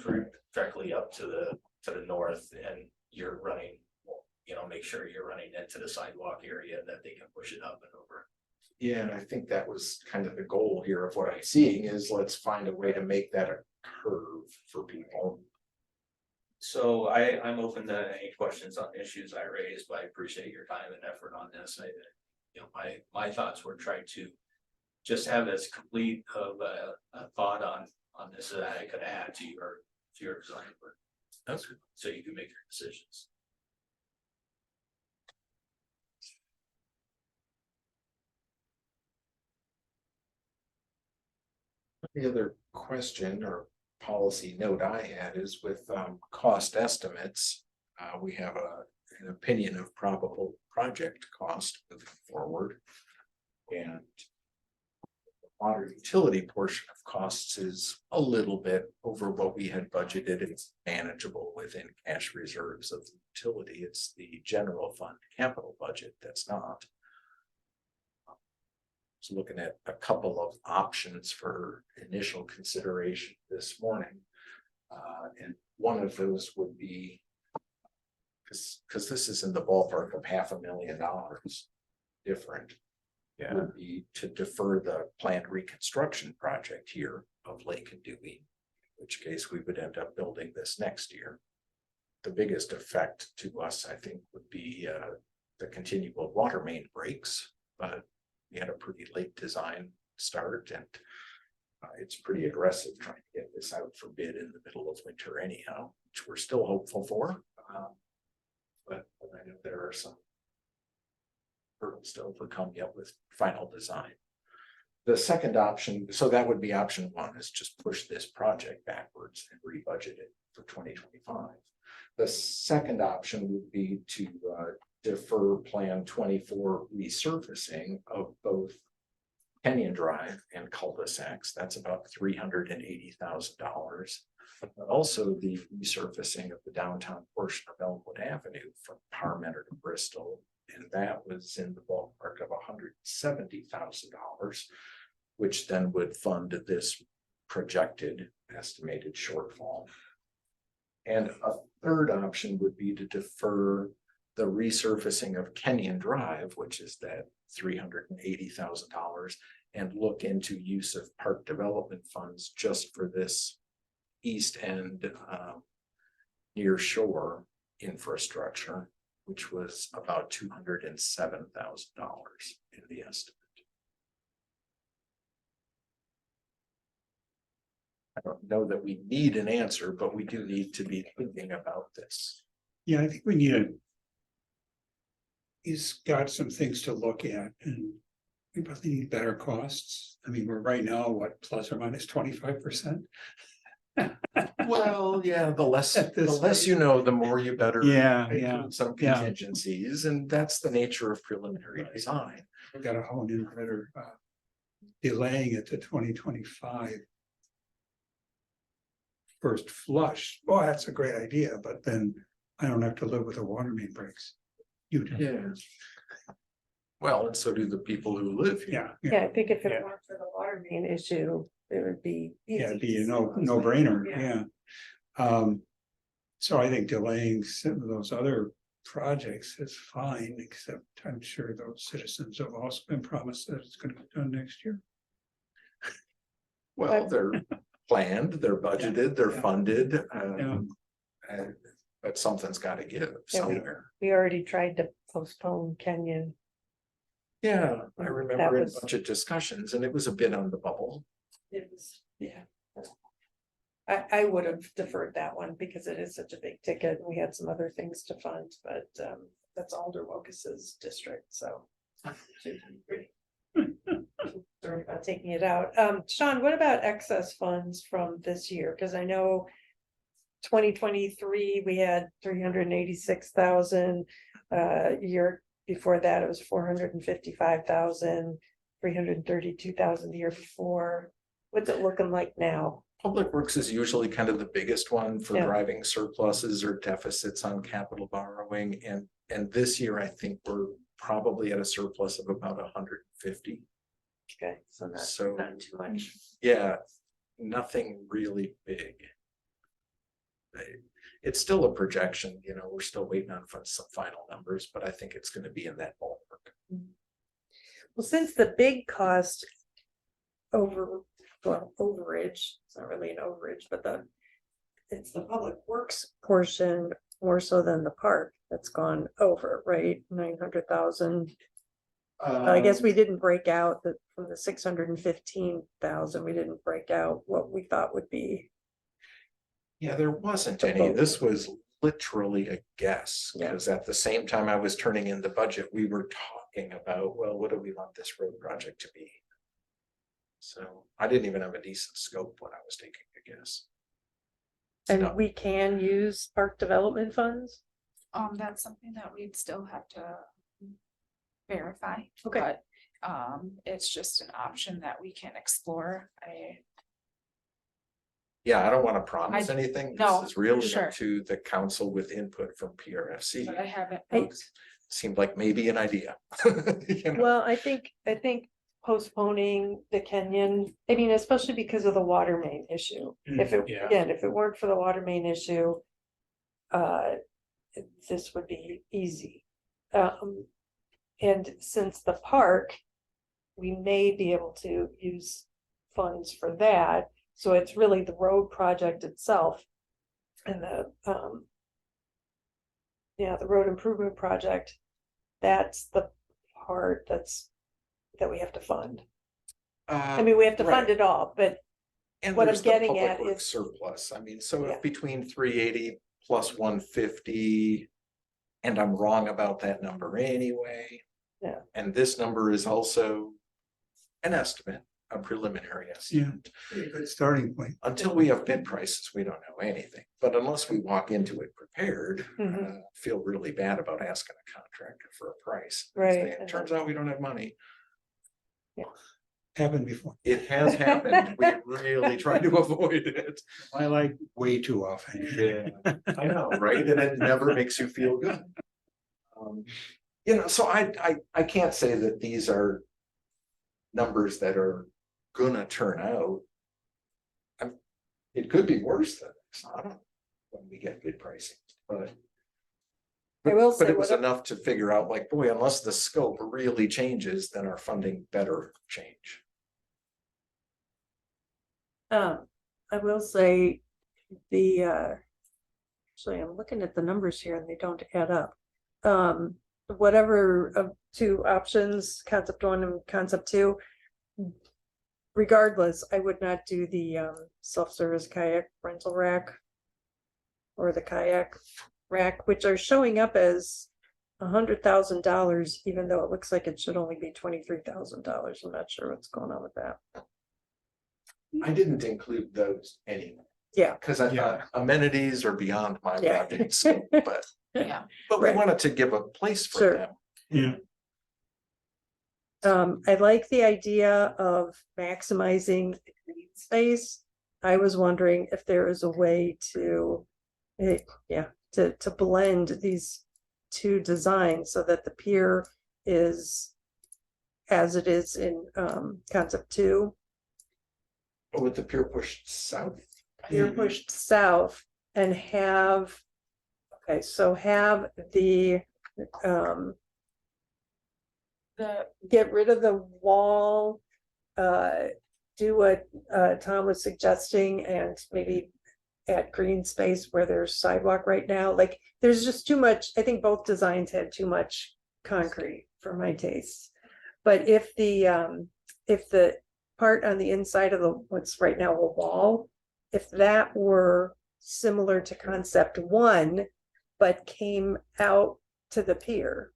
directly up to the north and you're running, make sure you're running into the sidewalk area that they can push it up and over. Yeah, and I think that was kind of the goal here of what I'm seeing is let's find a way to make that a curve for people. So I'm open to any questions on issues I raised, but I appreciate your time and effort on this. My thoughts were trying to just have as complete of a thought on this that I could add to your design work. That's good. So you can make your decisions. The other question or policy note I had is with cost estimates. We have an opinion of probable project cost moving forward. And the water utility portion of costs is a little bit over what we had budgeted. It's manageable within cash reserves of the utility. It's the general fund capital budget that's not. Looking at a couple of options for initial consideration this morning. And one of those would be, because this is in the ballpark of $500,000 different, would be to defer the planned reconstruction project here of Lake and Dewey, in which case we would end up building this next year. The biggest effect to us, I think, would be the continual water main breaks, but we had a pretty late design start and it's pretty aggressive trying to get this out for bid in the middle of winter anyhow, which we're still hopeful for. But I know there are some hurdles to overcome yet with final design. The second option, so that would be option one, is just push this project backwards and rebudget it for 2025. The second option would be to defer Plan 24 resurfacing of both Kenyon Drive and cul-de-sacs. That's about $380,000. But also the resurfacing of the downtown portion of Elmwood Avenue from Parmenter to Bristol. And that was in the ballpark of $170,000, which then would fund this projected estimated shortfall. And a third option would be to defer the resurfacing of Kenyon Drive, which is that $380,000, and look into use of park development funds just for this east end near shore infrastructure, which was about $207,000 in the estimate. I don't know that we need an answer, but we do need to be thinking about this. Yeah, I think we need he's got some things to look at and we probably need better costs. I mean, we're right now, what, plus or minus 25%? Well, yeah, the less you know, the more you better. Yeah, include some contingencies, and that's the nature of preliminary design. We've got to hone in better, delaying it to 2025. First flush, oh, that's a great idea, but then I don't have to live with the water main breaks. You do. Yeah. Well, and so do the people who live here. Yeah, Yeah, I think if Yeah. it weren't for the water main issue, it would be. yeah, it'd be a easy. no brainer, Yeah. yeah. So I think delaying some of those other projects is fine, except I'm sure those citizens have also been promised that it's gonna get done next year. Well, they're planned, they're budgeted, they're Yeah. funded, Yeah. but something's gotta give Yeah, somewhere. We already tried to postpone Kenyon. Yeah, I That remember in was- budget discussions, and it was a bit on the bubble. It was, yeah. I would have deferred that one because it is such a big ticket and we had some other things to fund, but that's Alder Wocus's district, so. Sorry about taking it out. Sean, what about excess funds from this year? Cause I know 2023, we had 386,000. Year before that, it was 455,000, 332,000 the year before. What's it looking like now? Public Works is usually kind of the biggest one for Yeah. driving surpluses or deficits on capital borrowing, and this year I think we're probably at a surplus of about 150. Okay, so So- not too much. Yeah, nothing really big. It's still a projection, you know, we're still waiting on some final numbers, but I think it's gonna be in that ballpark. Well, since the big cost overage, it's not really an overage, but it's the public works portion more so than the park that's gone over, right? 900,000. I guess we didn't break out from the 615,000, we didn't break out what we thought would be. Yeah, there wasn't any. This was literally a guess, Yeah. because at the same time I was turning in the budget, we were talking about, well, what do we want this road project to be? So I didn't even have a decent scope when I was taking a guess. And No. we can use park development funds? That's something that we'd still have to verify. Okay. But, it's just an option that we can explore. Yeah, I don't want to promise I- anything. no, This is really sure. up to the council with input from PRFC. But I haven't. Hey. Seemed like maybe an idea. You know? Well, I think postponing the Kenyon, I mean, especially because of the water main issue. If it, Yeah. again, if it weren't for the water main issue, this would be easy. And since the park, we may be able to use funds for that. So it's really the road project itself and the road improvement project. That's the part that we have to fund. I mean, we have to fund Right. it all, but And what I'm there's the getting public at works is- surplus. I mean, so Yeah. if between 380 plus 150. And I'm wrong about that number anyway. Yeah. And this number is also an estimate, a preliminary estimate. A good starting point. Until we have bid prices, we don't know anything, but unless we walk into it prepared, Mhm. feel really bad about asking a contractor for a price. Right, Saying, and turns out we don't have money. Happened before. It has happened. We really try to avoid it. I like way too often. Yeah, I know, right? And it never makes you feel good. You know, so I can't say that these are numbers that are gonna turn out. It could be worse than this, I don't know, when we get good pricing, but. I will But say it was what- enough to figure out like, boy, unless the scope really changes, then our funding better change. I will say actually, I'm looking at the numbers here and they don't add up. Whatever of two options, concept one and concept two. Regardless, I would not do the self-service kayak rental rack. Or the kayak rack, which are showing up as $100,000, even though it looks like it should only be $23,000. I'm not sure what's going on with that. I didn't include those anyway. Yeah. Cause I Yeah. thought amenities are beyond my Yeah. project scope, but Yeah. we Right. wanted to give a place for Sure. them. Yeah. I like the idea of maximizing the green space. I was wondering if there is a way to, to blend these two designs so that the pier is as it is in concept 2. With the pier pushed south. You're pushed south and have, okay, so have the get rid of the wall, do what Tom was suggesting and maybe add green space where there's sidewalk right now. Like there's just too much, I think both designs had too much concrete for my taste. But if the part on the inside of the what's right now a wall, if that were similar to concept 1, but came out to the pier.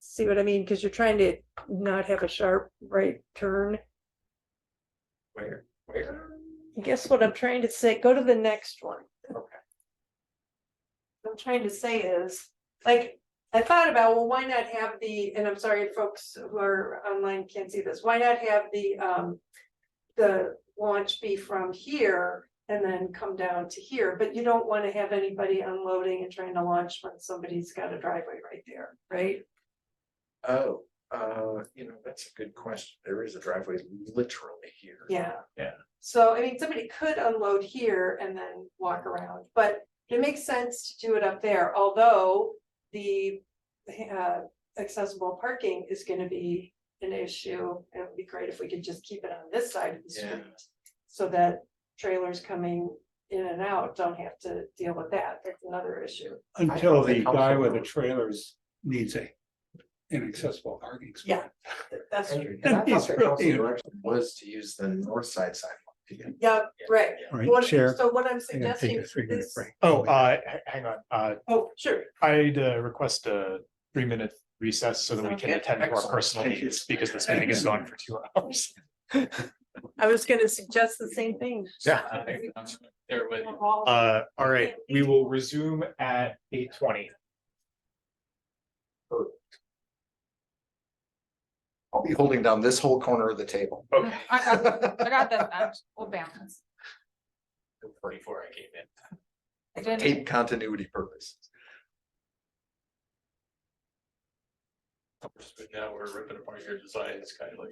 See what I mean? Because you're trying to not have a sharp right turn. Where? Guess what I'm trying to say? Go to the next one. Okay. What I'm trying to say is, like, I thought about, well, why not have the, and I'm sorry, folks who are online can't see this, why not have the launch be from here and then come down to here, but you don't want to have anybody unloading and trying to launch when somebody's got a driveway right there, right? Oh, that's a good question. There is a driveway literally here. Yeah. Yeah. So, I mean, somebody could unload here and then walk around, but it makes sense to do it up there, although the accessible parking is going to be an issue. It would be great if we could just keep it on this side of the street so that trailers coming in and out don't have to deal with that. That's another issue. Until the guy with the trailers needs an accessible parking spot. Yeah, that's true. And I thought He's the council really- direction was to use the north side sidewalk. Yeah, right. All right, What- Chair, So what I'm I'm gonna suggesting take a is 3-minute this. break. Oh, hang on. Oh, sure. I'd request a 3-minute recess so that we can Okay. attend to our Excellent. personal needs because this meeting is on for 2 hours. I was gonna suggest the same thing. Yeah. There with. All right, we will resume at 8:20. I'll be holding down this whole corner of the table. Okay. I got that, we'll balance. Before I came in. I didn't, Tape continuity purposes. But now we're ripping apart your designs, kind of like.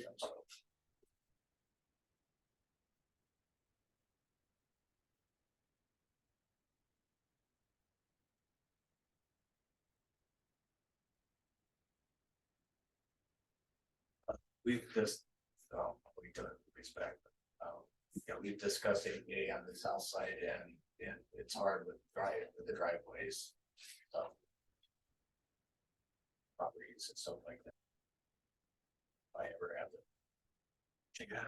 We've just, we can respect, we've discussed ADA on the south side and it's hard with the driveways. Properties and stuff like that. If I ever have to. Check it out.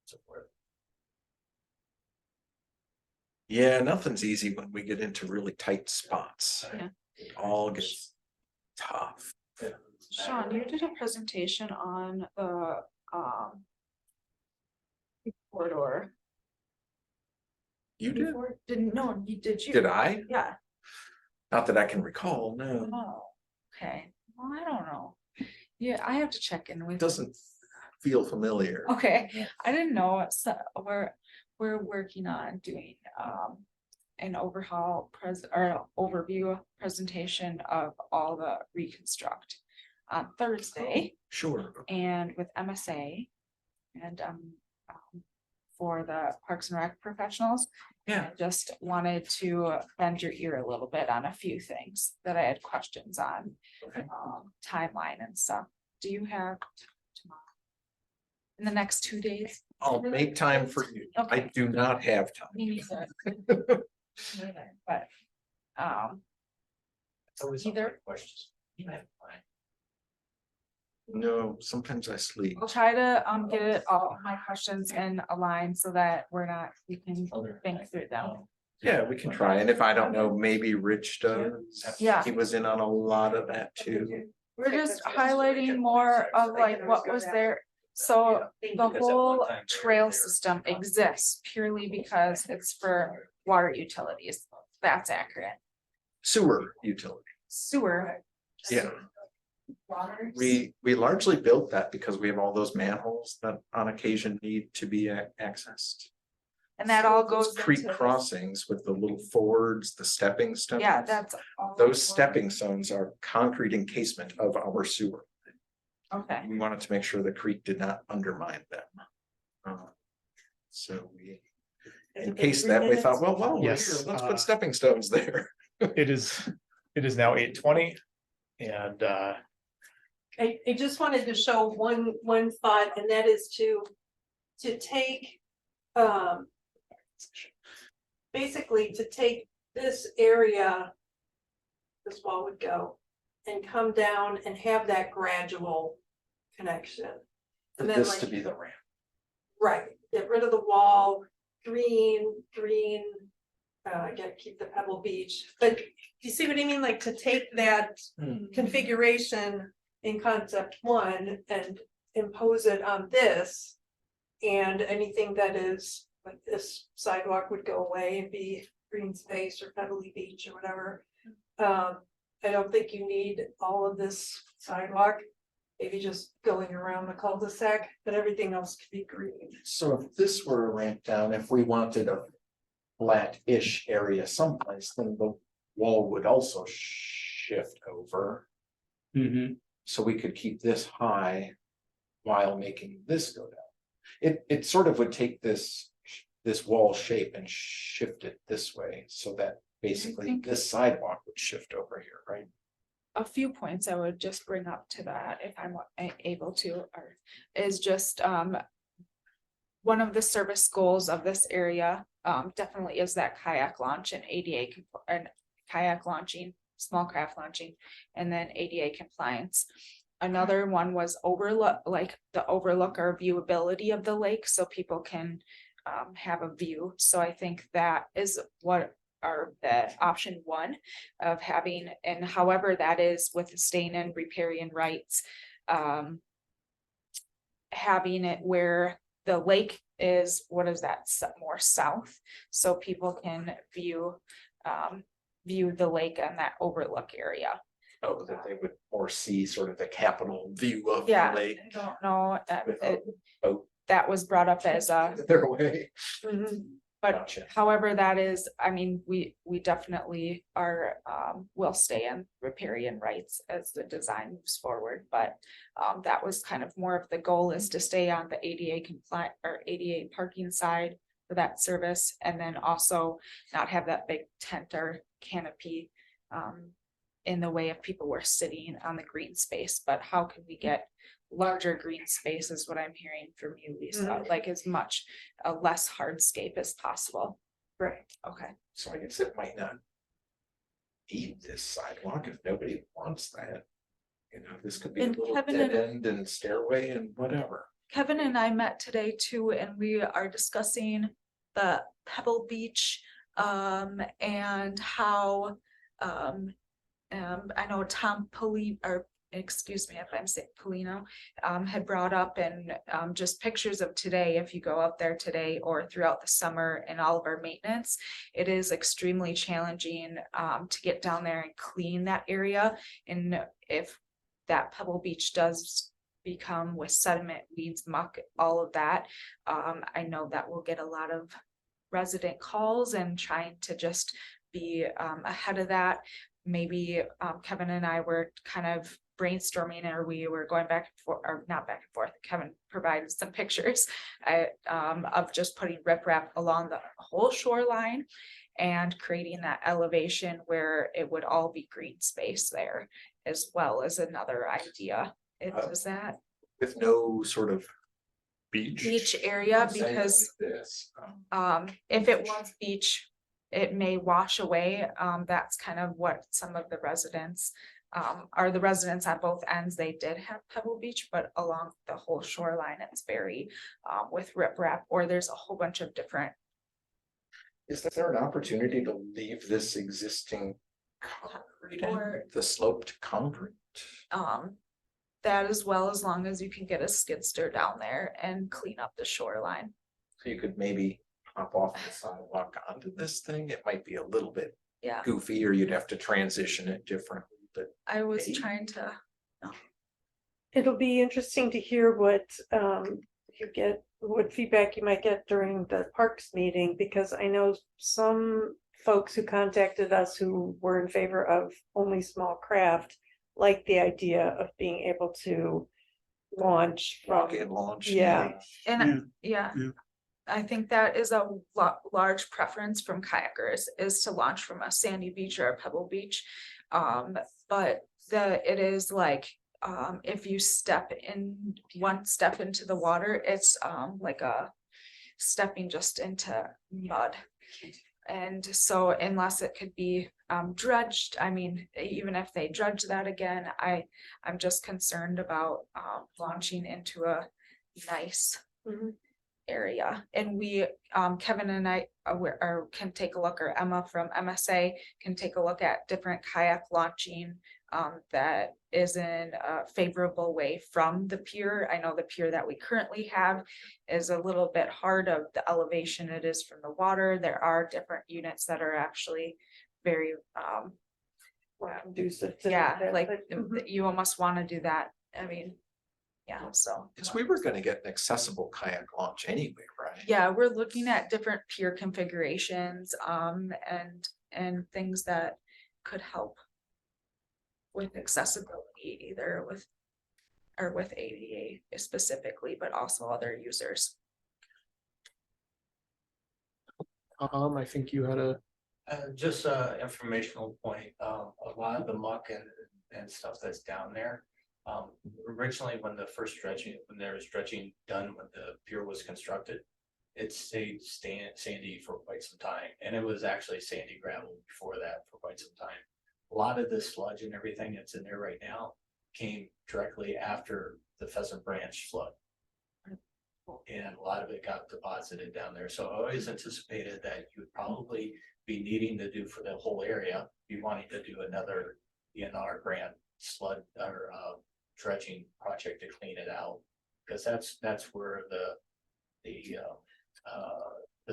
Support. Yeah, nothing's easy when we get into really tight spots. Yeah. It all gets tough. Sean, you did a presentation on the corridor. You did? Didn't, no, did you? Did I? Yeah. Not that I can recall, no. Oh, okay, well, I don't know. Yeah, I have to check in with. It doesn't feel familiar. Okay, I didn't know, so we're working on doing an overhaul or overview presentation of all the reconstruct on Thursday Sure. and with MSA and for the Parks and Rec professionals. Yeah. I just wanted to bend your ear a little bit on a few things that I had questions on. Okay. Timeline and stuff. Do you have tomorrow? In the next 2 days? I'll make time for you. I Okay. do not have time. Me neither. Neither, but, It's always Either. questions. You have mine. No, sometimes I sleep. I'll try to get it all my questions in a line so that we can think through them. Yeah, we can try. And if I don't know, maybe Rich does. Yeah. He was in on a lot of that too. We're just highlighting more of like what was there. So the whole trail system exists purely because it's for water utilities. That's accurate. Sewer utility. Sewer. Yeah. Water. We largely built that because we have all those manholes that on occasion need to be accessed. And that all Those goes. creek into this. crossings with the little fords, the stepping stones. Yeah, that's. all Those for- stepping stones are concrete encasement of our sewer. Okay. We wanted to make sure the creek did not undermine them. So we, in case that, we thought, well, while we're here, Yes, let's put stepping stones there. It is now 8:20 and I just wanted to show one thought, and that is to take, basically to take this area, this wall would go, and come down and have that gradual connection. For And then this like, to be the ramp. right, get rid of the wall, green, gotta keep the Pebble Beach, but you see what I mean, like to take that configuration in concept one and impose it on this. And anything that is like this sidewalk would go away and be green space or Pebbly Beach or whatever. I don't think you need all of this sidewalk, maybe just going around the cul-de-sac, but everything else could be green. So if this were a ramp down, if we wanted a flat-ish area someplace, then the wall would also shift over. So we could keep this high while making this go down. It sort of would take this wall shape and shift it this way, so that basically this sidewalk would shift over here, right? A few points I would just bring up to that, if I'm able to, or is just one of the service goals of this area definitely is that kayak launch and ADA and kayak launching, small craft launching, and then ADA compliance. Another one was overlook or viewability of the lake, so people can have a view. So I think that is what are the option one of having, and however that is with staying in riparian rights, having it where the lake is, what is that, more south, so people can view the lake and that overlook area. Oh, that they would more see sort of the capital view of the Yeah, lake. I don't know, Without boat. that was brought up as a. Their way. But Gotcha. however that is, I mean, we definitely are, will stay in riparian rights as the design moves forward, but that was kind of more of the goal, is to stay on the ADA compliant or ADA parking side for that service, and then also not have that big tent or canopy in the way of people who are sitting on the green space. But how can we get larger green space is what I'm hearing from you, Lisa, like as much a less hardscape as possible. Right. Okay. So I guess it might not need this sidewalk if nobody wants that. You know, this could be a And little Kevin dead and- end and stairway and whatever. Kevin and I met today too, and we are discussing the Pebble Beach and how I know Tom excuse me if I'm saying Polino, had brought up, and just pictures of today, if you go out there today or throughout the summer and all of our maintenance, it is extremely challenging to get down there and clean that area. And if that Pebble Beach does become with sediment, weeds, muck, all of that, I know that we'll get a lot of resident calls and trying to just be ahead of that. Maybe Kevin and I were kind of brainstorming, or we were going back and forth, or not back and forth. Kevin provided some pictures of just putting riprap along the whole shoreline and creating that elevation where it would all be green space there, as well as another idea. Is that With no sort of beach area, because like this. if it was beach, it may wash away. That's kind of what some of the residents are. The residents on both ends, they did have Pebble Beach, but along the whole shoreline, it's very with riprap, or there's a whole bunch of different. Is there an opportunity to leave this existing concrete, Or- the sloped concrete? That as well, as long as you can get a skid steer down there and clean up the shoreline. So you could maybe hop off the sidewalk onto this thing. It might be a little bit Yeah, goofy, or you'd have to transition it differently, but I was Maybe. trying to. It'll be interesting to hear what what feedback you might get during the parks meeting, because I know some folks who contacted us who were in favor of only small craft like the idea of being able to launch from, walk-in launch. yeah. And yeah, Yeah. I think that is a large preference from kayakers is to launch from a sandy beach or a pebble beach. But it is like, if you step in, one step into the water, it's like a stepping just into mud. And so unless it could be dredged, I mean, even if they dredge that again, I'm just concerned about launching into a nice area. And we, Kevin and I can take a look, or Emma from MSA can take a look at different kayak launching that is in a favorable way from the pier. I know the pier that we currently have is a little bit hard of the elevation it is from the water. There are different units that are actually very conducive to yeah, that, like but- you almost want to do that. I mean, yeah, so. Because we were gonna get an accessible kayak launch anyway, right? Yeah, we're looking at different pier configurations, and things that could help with accessibility, either with ADA specifically, but also other users. I think you had a. Just a informational point, a lot of the muck and stuff that's down there. Originally, when there was dredging done, when the pier was constructed, it stayed sandy for quite some time, and it was actually sandy gravel before that for quite some time. A lot of the sludge and everything that's in there right now came directly after the Pheasant Branch flood. And a lot of it got deposited down there, so I always anticipated that you would probably be needing to do for the whole area, be wanting to do another ENR grant flood or dredging project to clean it out. Because that's where the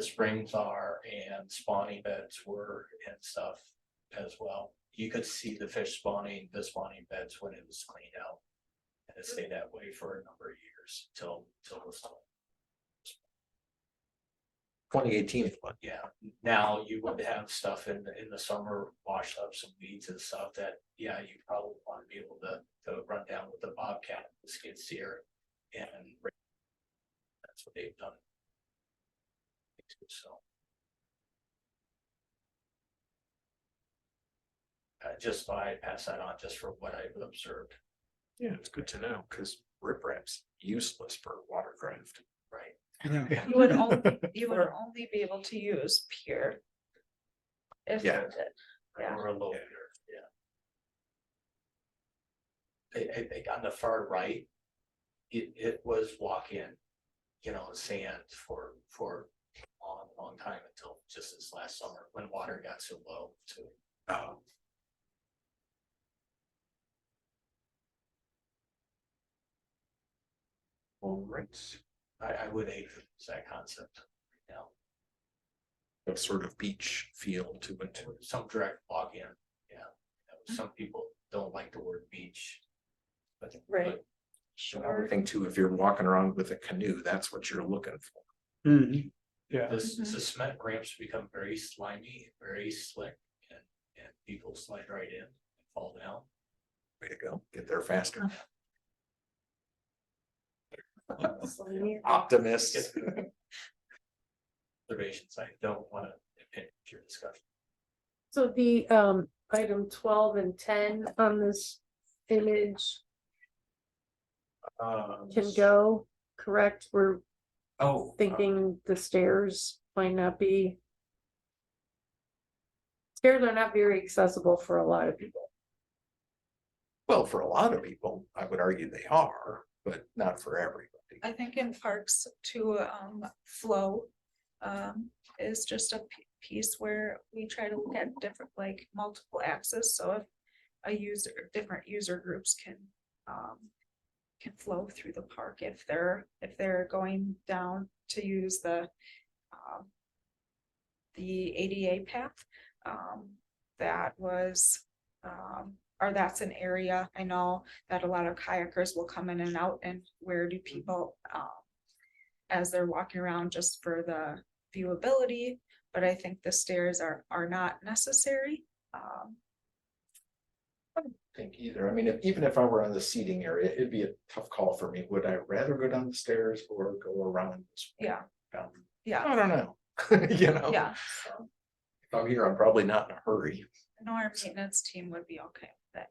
springs are and spawning beds were and stuff as well. You could see the fish spawning, the spawning beds when it was cleaned out. And it stayed that way for a number of years till it was 2018. yeah, now you would have stuff in the summer, wash up some weeds and stuff that, yeah, you probably want to be able to run down with the bobcat, the skid steer, and that's what they've done. So. Just thought I'd pass that on just for what I've observed. Yeah, it's good to know, because riprap's useless for watercraft. Right. Yeah. You would only be able to use pier. If Yeah. you did. Yeah. Or a low pier, yeah. On the far right, it was walk-in, sand for a long time until just this last summer when water got so low too. All right. I would hate to use that concept, A sort of beach feel to it. some direct walk-in, yeah. Some people don't like the word beach. But Right. Another thing too, if you're walking around with a canoe, that's what you're looking for. Yeah. the cement ramps become very slimy, very slick, and people slide right in and fall down. Way to go, get there faster. Slimy. Optimist. Observations, I don't want to impinge your discussion. So the item 12 and 10 on this image can go, correct? We're thinking the stairs might not be. Stairs are not very accessible for a lot of people. Well, for a lot of people, I would argue they are, but not for everybody. I think in parks to flow is just a piece where we try to look at different, like multiple access. So if different user groups can flow through the park if they're going down to use the ADA path. That's an area I know that a lot of kayakers will come in and out, and where do people as they're walking around just for the viewability, but I think the stairs are not necessary. think either. I mean, even if I were on the seating area, it'd be a tough call for me. Would I rather go down the stairs or go around? This way? Yeah. Down? Yeah, I don't know. You know? yeah, so If I'm here, I'm probably not in a hurry. I know our maintenance team would be okay with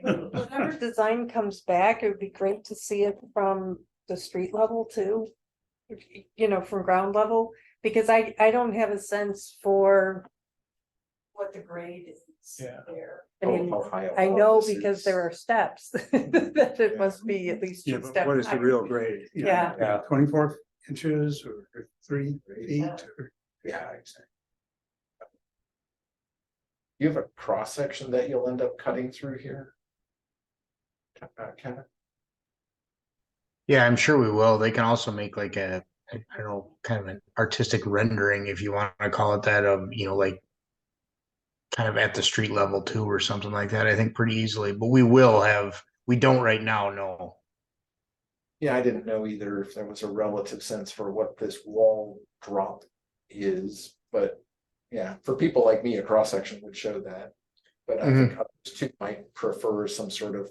it. Whatever design comes back, it would be great to see it from the street level too. You know, from ground level, because I don't have a sense for what the grade is Yeah. there. I Oh, mean, how high I above know this because is. there are steps, that it must be at least Yeah, two but steps. what is the higher. real grade? Yeah. 24 inches or 3 feet or? Yeah, exactly. You have a cross section that you'll end up cutting through here? Kevin? Yeah, I'm sure we will. They can also make like I don't know, kind of an artistic rendering, if you want to call it that, of, you know, like kind of at the street level too, or something like that, I think pretty easily, but we don't right now, no. Yeah, I didn't know either if there was a relative sense for what this wall drop is, but yeah, for people like me, a cross section would show that. But I think others too might prefer some sort of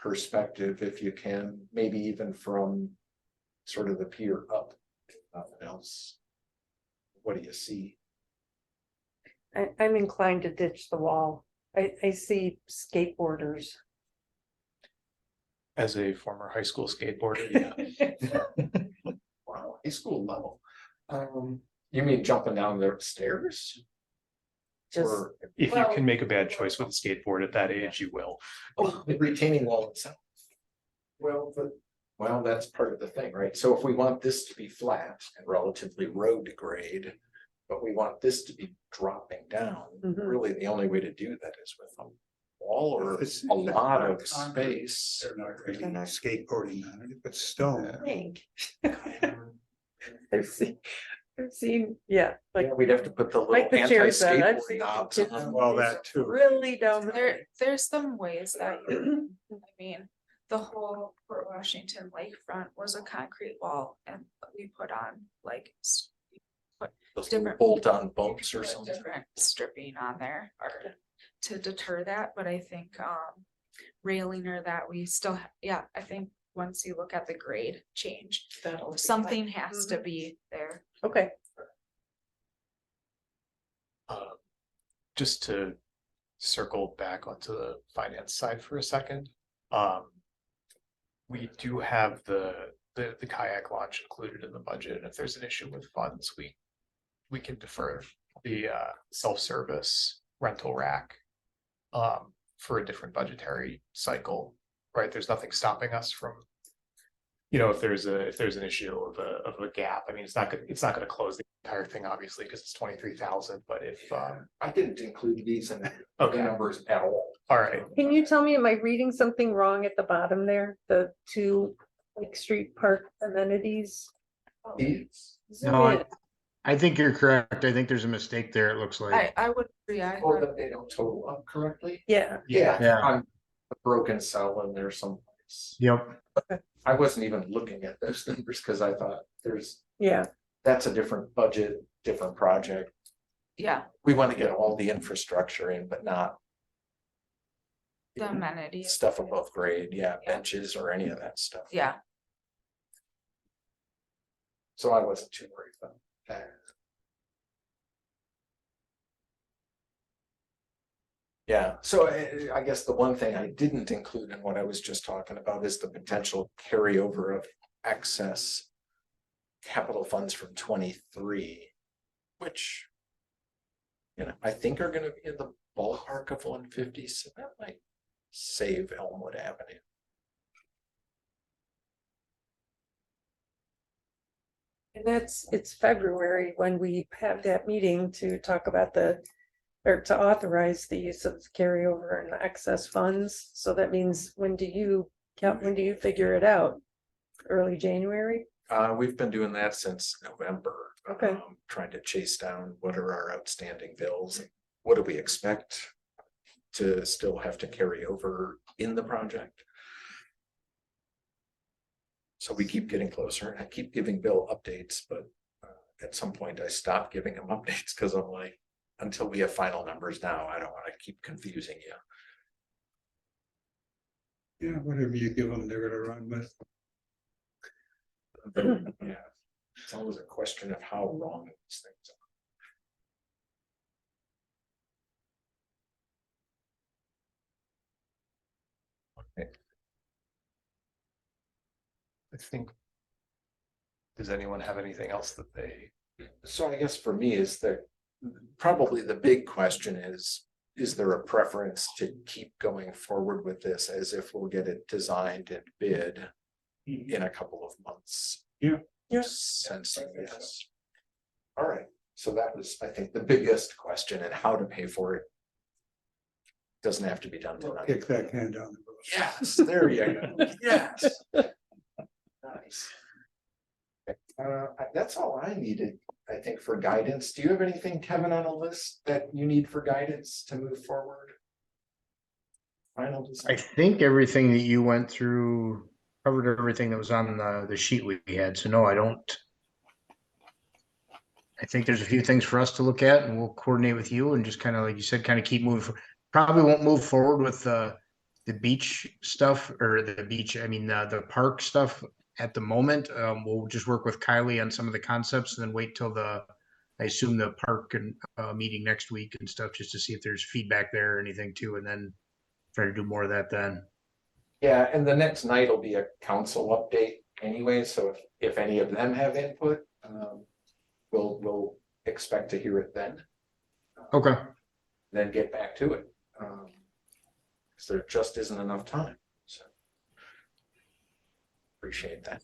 perspective if you can, maybe even from sort of the pier up. Nothing else. What do you see? I'm inclined to ditch the wall. I see skateboarders. As a former high school skateboarder, yeah. Wow, high school level. You mean jumping down the stairs? Just, Or If Well- you can make a bad choice with a skateboard at that age, you will. the retaining wall itself? Well, that's part of the thing, right? So if we want this to be flat and relatively road grade, but we want this to be dropping down, Mhm. really the only way to do that is with a wall or If it's a lot not of concrete, space. They're not really skateboarding on it, if it's stone. I've seen, yeah, like Yeah, we'd have to put the little like the chair said, I've anti-skateboard seen knobs kids on. Well, that too. really down There's some ways that you, I mean, the whole Port Washington lakefront was a concrete wall and we put on like Those little different- bolt-on bumps or put something. different stripping on there or to deter that, but I think railing or that we still, yeah, I think once you look at the grade change, something has to be there. Okay, Just to circle back onto the finance side for a second. We do have the kayak launch included in the budget, and if there's an issue with funds, we can defer the self-service rental rack for a different budgetary cycle, right? There's nothing stopping us from, you know, if there's an issue of a gap. I mean, it's not gonna close the entire thing, obviously, because it's 23,000, but if I didn't include these in the okay, numbers at all. all right. can you tell me, am I reading something wrong at the bottom there? The two like street park amenities? These? Zoom No, in. I think you're correct. I think there's a mistake there, it looks like. I would agree. Or that they don't total up correctly? Yeah, Yeah, Yeah. I'm a broken cell in there someplace. Yep. I wasn't even looking at those numbers because I thought yeah, that's a different budget, different project. Yeah, We want to get all the infrastructure in, but not the amenities. stuff above grade, yeah, benches or any of that stuff. Yeah, So I wasn't too worried about that. Yeah, so I guess the one thing I didn't include in what I was just talking about is the potential carryover of excess capital funds from 23, which, you know, I think are gonna be in the ballpark of 150, so that might save Elmwood Avenue. and it's February when we have that meeting to talk about or to authorize the use of carryover and excess funds. So that means, when do you figure it out? Early January? We've been doing that since November. Okay. Trying to chase down what are our outstanding bills, and what do we expect to still have to carry over in the project. So we keep getting closer, and I keep giving Bill updates, but at some point I stopped giving him updates because I'm like, until we have final numbers now, I don't want to keep confusing you. Yeah, whatever you give them, they're gonna run with. Yeah, it's always a question of how wrong these things are. Okay. I think. Does anyone have anything else that they? So I guess for me is that probably the big question is there a preference to keep going forward with this as if we'll get it designed and bid in a couple of months? Yeah. Yes. Yes. All right, so that was, I think, the biggest question, and how to pay for it. Doesn't have to be done tonight. Kick that can down the road. Yes, there you go. Yes. Nice. That's all I needed, I think, for guidance. Do you have anything, Kevin, on a list that you need for guidance to move forward? Final I design. think everything that you went through covered everything that was on the sheet we had. So no, I don't. I think there's a few things for us to look at, and we'll coordinate with you and just kind of, like you said, kind of keep moving. Probably won't move forward with the beach stuff or the beach. I mean, the park stuff at the moment. We'll just work with Kylie on some of the concepts, and then wait till I assume the park and meeting next week and stuff, just to see if there's feedback there or anything too, and then try to do more of that then. Yeah, and the next night will be a council update anyway, so if any of them have input, we'll expect to hear it then. Okay. Then get back to it. Because there just isn't enough time, so. Appreciate that.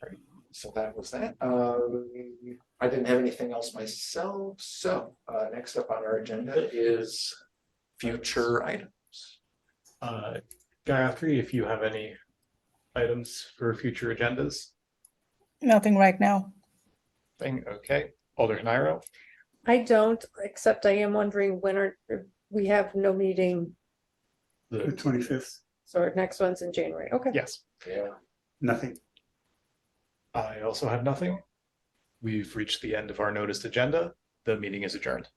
Right, so that was that. I didn't have anything else myself, so next up on our agenda is future items. Gayatri, if you have any items for future agendas. Nothing right now. Okay, Alder Nairo. I don't, except I am wondering when we have no meeting, The 25th, so our next one's in January. Okay. Yes, Yeah. nothing. I also have nothing. We've reached the end of our noticed agenda. The meeting is adjourned.